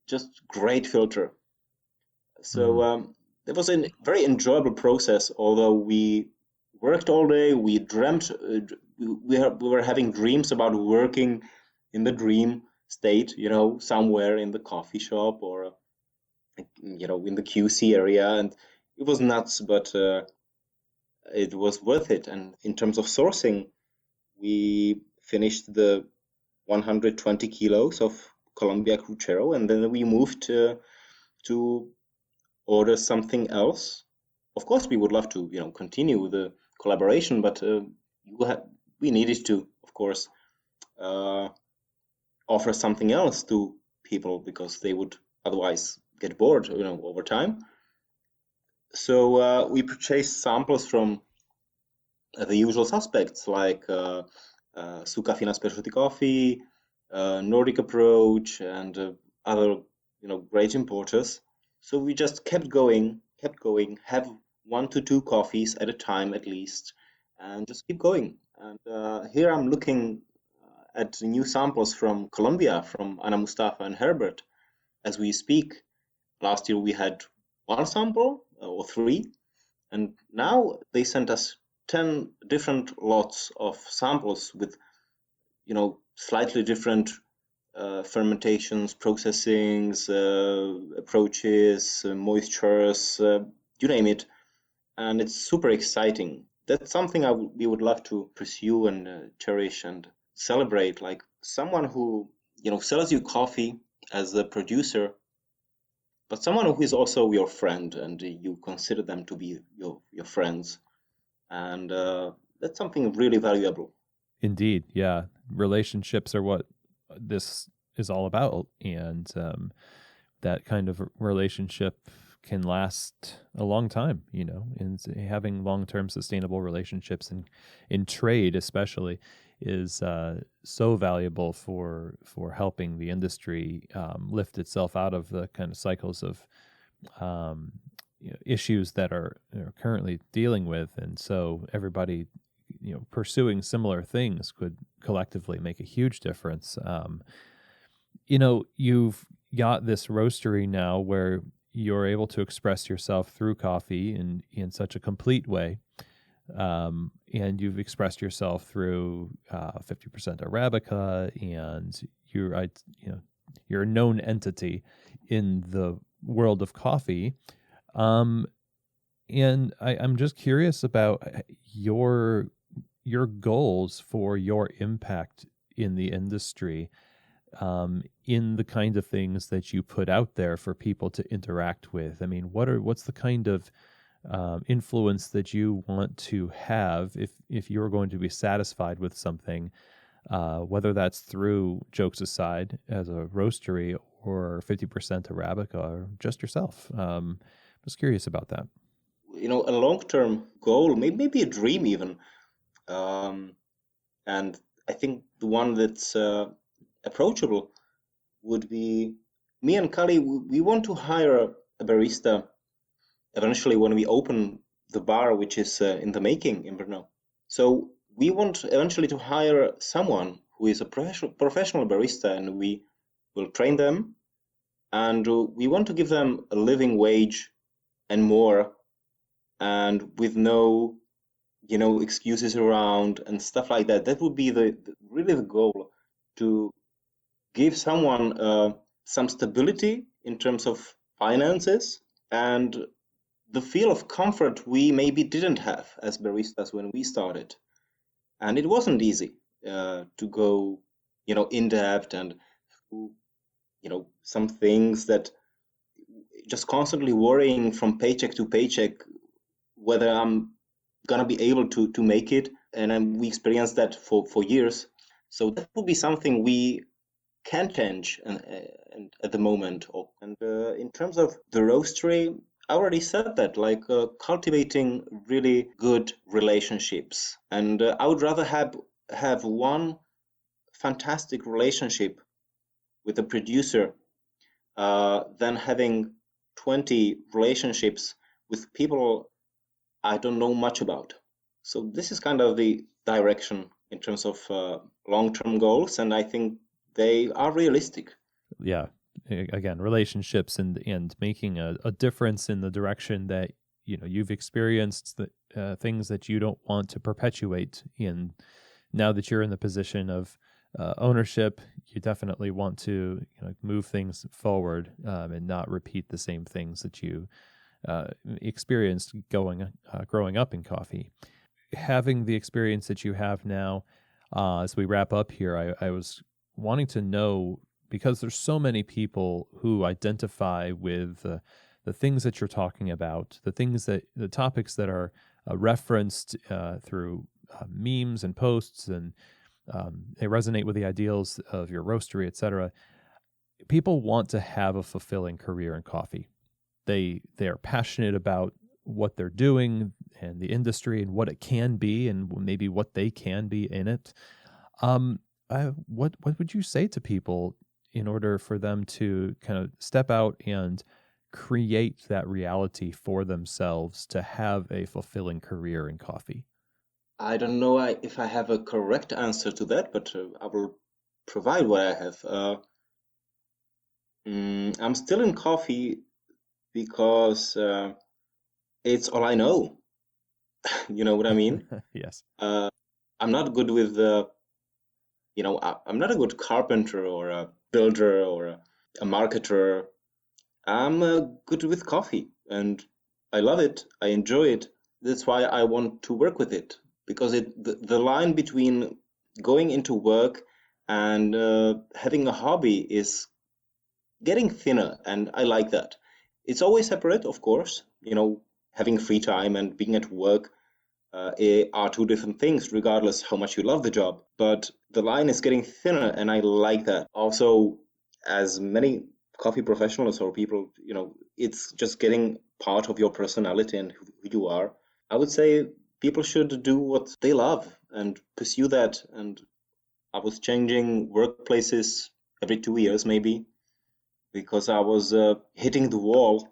just great filter. So it was a very enjoyable process, although we worked all day. We dreamt, we were having dreams about working in the dream state, somewhere in the coffee shop or, in the QC area. And it was nuts, but it was worth it. And in terms of sourcing, we finished the 120 kilos of Colombia Crucero, and then we moved to order something else. Of course, we would love to, continue the collaboration, but we needed to, of course, offer something else to people because they would otherwise get bored, over time. So we purchased samples from the usual suspects like Suca Fina Specialty Coffee, Nordic Approach, and other, great importers. So we just kept going, have 1 to 2 coffees at a time at least, and just keep going. And here I'm looking at new samples from Colombia, from Ana Mustafa and Herbert, as we speak. Last year we had 1 sample or 3, and now they sent us 10 different lots of samples with, slightly different fermentations, processings, approaches, moistures, you name it. And it's super exciting. That's something we would love to pursue and cherish and celebrate. Like someone who, sells you coffee as a producer, but someone who is also your friend and you consider them to be your friends. And that's something really valuable. Indeed, yeah. Relationships are what this is all about, and that kind of relationship can last a long time. And having long-term sustainable relationships in trade, especially, is so valuable for helping the industry lift itself out of the kind of cycles of issues that are currently dealing with, and so everybody pursuing similar things could collectively make a huge difference. You've got this roastery now where you're able to express yourself through coffee in such a complete way. And you've expressed yourself through 50% Arabica, and you're a known entity in the world of coffee. And I'm just curious about your goals for your impact in the industry, in the kind of things that you put out there for people to interact with. I mean, what's the kind of influence that you want to have if you're going to be satisfied with something, whether that's through JokesAside as a roastery or 50% Arabica or just yourself. Just curious about that. A long-term goal, maybe a dream even. And I think the one that's approachable would be me and Kalli. We want to hire a barista eventually when we open the bar, which is in the making in Brno. So we want eventually to hire someone who is a professional barista, and we will train them, and we want to give them a living wage and more, and with no excuses around and stuff like that. That would be really the goal, to give someone some stability in terms of finances and the feel of comfort we maybe didn't have as baristas when we started. And it wasn't easy to go in depth and some things that just constantly worrying from paycheck to paycheck whether I'm gonna be able to make it. And we experienced that for years. So that would be something we can change and at the moment. And in terms of the roastery, I already said that, like cultivating really good relationships. And I would rather have one fantastic relationship with a producer than having 20 relationships with people I don't know much about. So this is kind of the direction in terms of long-term goals, and I think they are realistic. Yeah. Again, relationships and making a difference in the direction that you've experienced, the things that you don't want to perpetuate. In now that you're in the position of ownership, you definitely want to move things forward and not repeat the same things that you experienced growing up in coffee. Having the experience that you have now, as we wrap up here, I was wanting to know, because there's so many people who identify with the things that you're talking about, the topics that are referenced through memes and posts, and they resonate with the ideals of your roastery, etc. People want to have a fulfilling career in coffee. They are passionate about what they're doing and the industry and what it can be and maybe what they can be in it. What would you say to people in order for them to kind of step out and create that reality for themselves to have a fulfilling career in coffee? I don't know if I have a correct answer to that, but I will provide what I have. I'm still in coffee because it's all I know. You know what I mean? Yes. I'm not good with I'm not a good carpenter or a builder or a marketer. I'm good with coffee and I love it. I enjoy it. That's why I want to work with it because the line between going into work and having a hobby is getting thinner, and I like that. It's always separate, of course. Having free time and being at work are two different things, regardless how much you love the job. But the line is getting thinner, and I like that. Also, as many coffee professionals or people, it's just getting part of your personality and who you are. I would say people should do what they love and pursue that. And I was changing workplaces every 2 years, maybe, because I was hitting the wall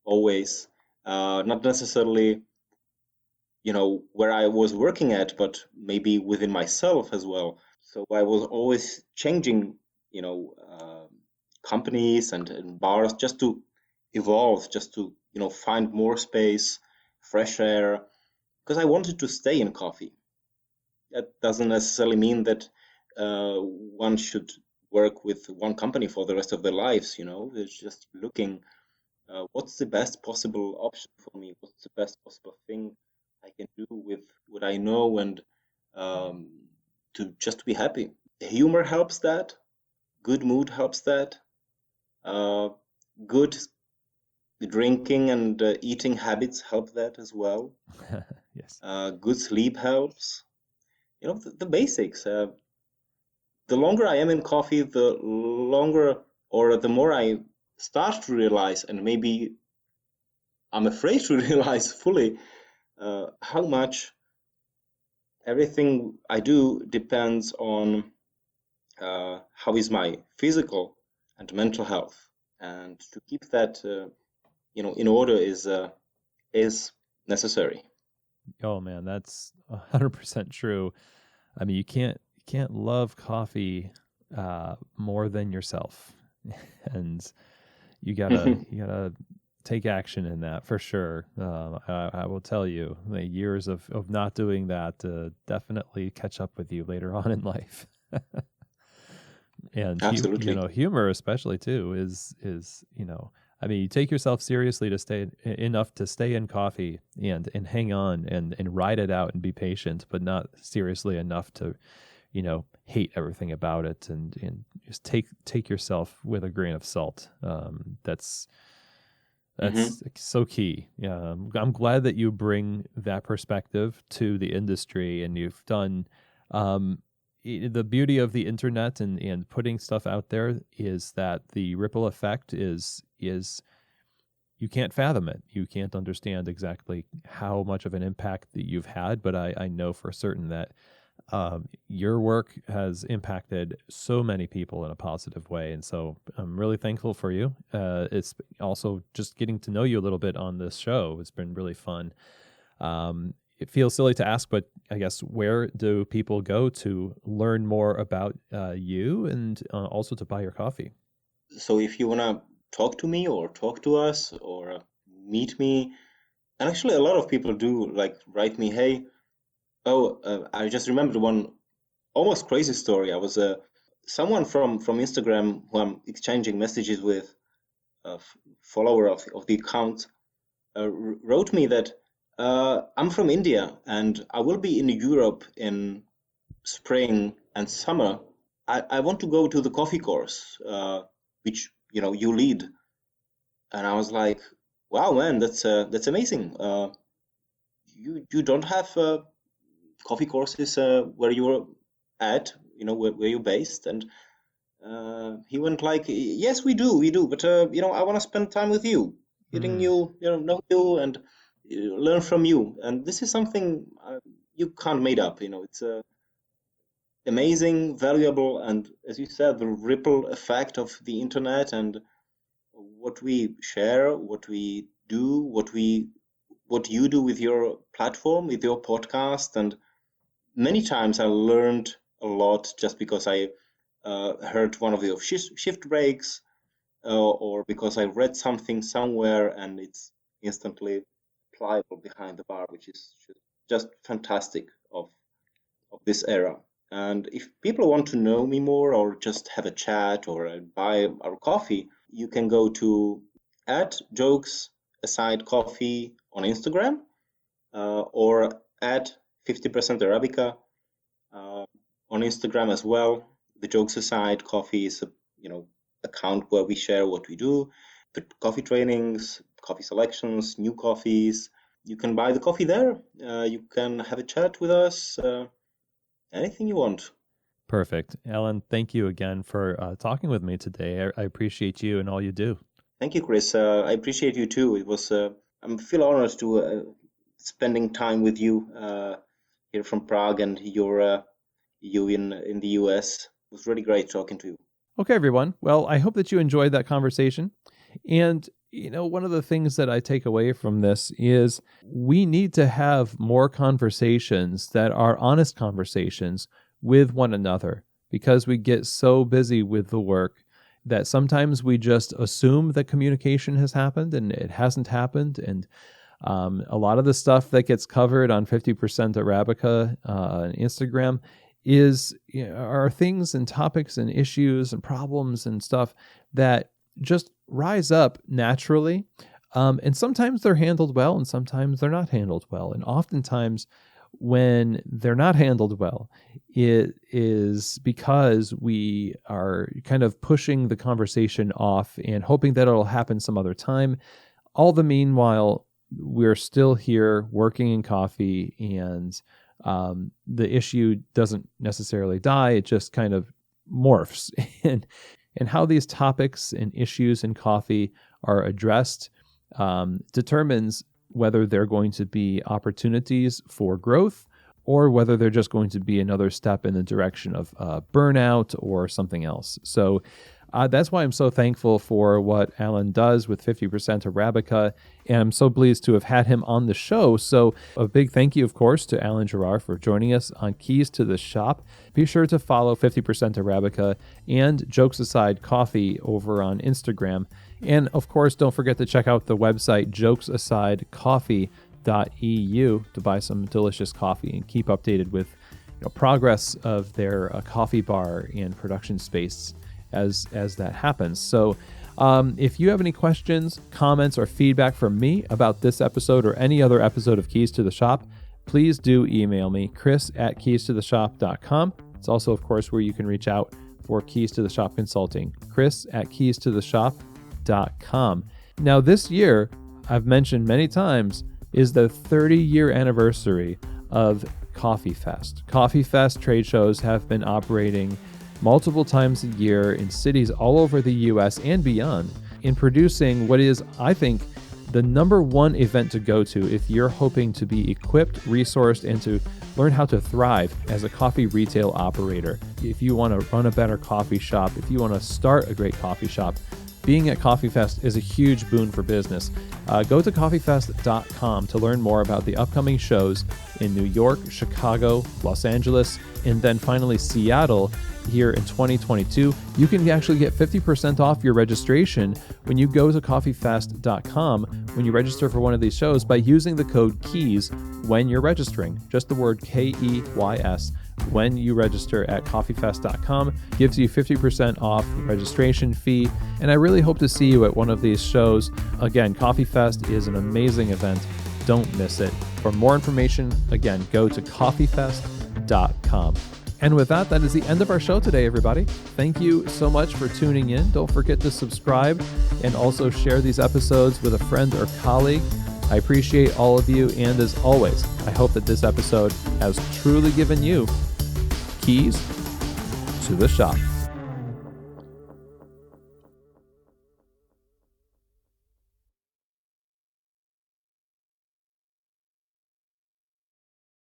always, not necessarily where I was working at, but maybe within myself as well. So I was always changing, companies and bars just to evolve, just to find more space, fresh air, because I wanted to stay in coffee. That doesn't necessarily mean that one should work with one company for the rest of their lives. It's just looking what's the best possible option for me, what's the best possible thing I can do with what I know, and um, to just be happy. Humor helps that, good mood helps that, uh, good drinking and eating habits help that as well. Yes. Good sleep helps. The basics. The longer I am in coffee, the longer or the more I start to realize, and maybe I'm afraid to realize fully, how much everything I do depends on how is my physical and mental health, and to keep that in order is necessary. Oh man, that's 100% true. I mean, you can't love coffee more than yourself, and you gotta take action in that for sure. I will tell you, the years of not doing that definitely catch up with you later on in life. And Absolutely. humor especially too is I mean, you take yourself seriously to stay enough to stay in coffee and hang on and ride it out and be patient, but not seriously enough to hate everything about it, and just take yourself with a grain of salt. That's Hmm. so key. Yeah, I'm glad that you bring that perspective to the industry, and you've done. Um, the beauty of the internet and putting stuff out there is that the ripple effect is you can't fathom it. You can't understand exactly how much of an impact that you've had, but I know for certain that your work has impacted so many people in a positive way. And so I'm really thankful for you. It's also just getting to know you a little bit on this show. It's been really fun. It feels silly to ask, but I guess where do people go to learn more about you and also to buy your coffee? So if you wanna talk to me or talk to us or meet me, and actually a lot of people do like write me, hey, oh, I just remembered one almost crazy story. I was someone from Instagram who I'm exchanging messages with, a follower of the account, wrote me that I'm from India and I will be in Europe in spring and summer. I want to go to the coffee course, which you lead. And I was like, wow, man, that's amazing. You don't have coffee courses where you're at, where you're based, and he went like, yes, we do, but I want to spend time with you, getting Mm. you, know you and learn from you, and this is something you can't made up. It's amazing, valuable, and as you said, the ripple effect of the internet and what we share, what we do, what you do with your platform, with your podcast, and many times I learned a lot just because I heard one of your shift breaks, or because I read something somewhere and it's instantly applicable behind the bar, which is just fantastic of this era. And if people want to know me more or just have a chat or buy our coffee, you can go to @JokesAside Coffee on Instagram or @50% Arabica on Instagram as well. The JokesAside Coffee is a account where we share what we do, the coffee trainings, coffee selections, new coffees. You can buy the coffee there. You can have a chat with us. Anything you want. Perfect. Alan, thank you again for talking with me today. I appreciate you and all you do. Thank you, Chris. I appreciate you too. It was I feel honored to spending time with you here from Prague and you in the US. It was really great talking to you. Okay, everyone. Well, I hope that you enjoyed that conversation. And, one of the things that I take away from this is we need to have more conversations that are honest conversations with one another, because we get so busy with the work that sometimes we just assume that communication has happened and it hasn't happened. And a lot of the stuff that gets covered on 50% Arabica on Instagram are things and topics and issues and problems and stuff that just rise up naturally. And sometimes they're handled well and sometimes they're not handled well. And oftentimes when they're not handled well, it is because we are kind of pushing the conversation off and hoping that it'll happen some other time. All the meanwhile, we're still here working in coffee, and the issue doesn't necessarily die. It just kind of morphs. And how these topics and issues in coffee are addressed determines whether they're going to be opportunities for growth or whether they're just going to be another step in the direction of burnout or something else. So that's why I'm so thankful for what Alan does with 50% Arabica, and I'm so pleased to have had him on the show. So a big thank you, of course, to Alan Jarrar for joining us on Keys to the Shop. Be sure to follow 50% Arabica and JokesAside Coffee over on Instagram. And, of course, don't forget to check out the website JokesAsideCoffee.eu to buy some delicious coffee and keep updated with progress of their coffee bar and production space as that happens. So if you have any questions, comments, or feedback from me about this episode or any other episode of Keys to the Shop, please do email me, chris@keystotheshop.com. It's also, of course, where you can reach out for Keys to the Shop consulting, chris@keystotheshop.com. Now, this year, I've mentioned many times, is the 30-year anniversary of Coffee Fest. Coffee Fest trade shows have been operating multiple times a year in cities all over the U.S. and beyond, in producing what is, I think, the number one event to go to if you're hoping to be equipped, resourced, and to learn how to thrive as a coffee retail operator. If you want to run a better coffee shop, if you want to start a great coffee shop, being at Coffee Fest is a huge boon for business. Go to coffeefest.com to learn more about the upcoming shows in New York, Chicago, Los Angeles, and then finally Seattle here in 2022. You can actually get 50% off your registration when you go to coffeefest.com when you register for one of these shows by using the code KEYS when you're registering. Just the word KEYS when you register at coffeefest.com gives you 50% off the registration fee. And I really hope to see you at one of these shows. Again, Coffee Fest is an amazing event. Don't miss it. For more information, again, go to coffeefest.com. And with that, that is the end of our show today, everybody. Thank you so much for tuning in. Don't forget to subscribe and also share these episodes with a friend or colleague. I appreciate all of you, and as always, I hope that this episode has truly given you keys to the shop.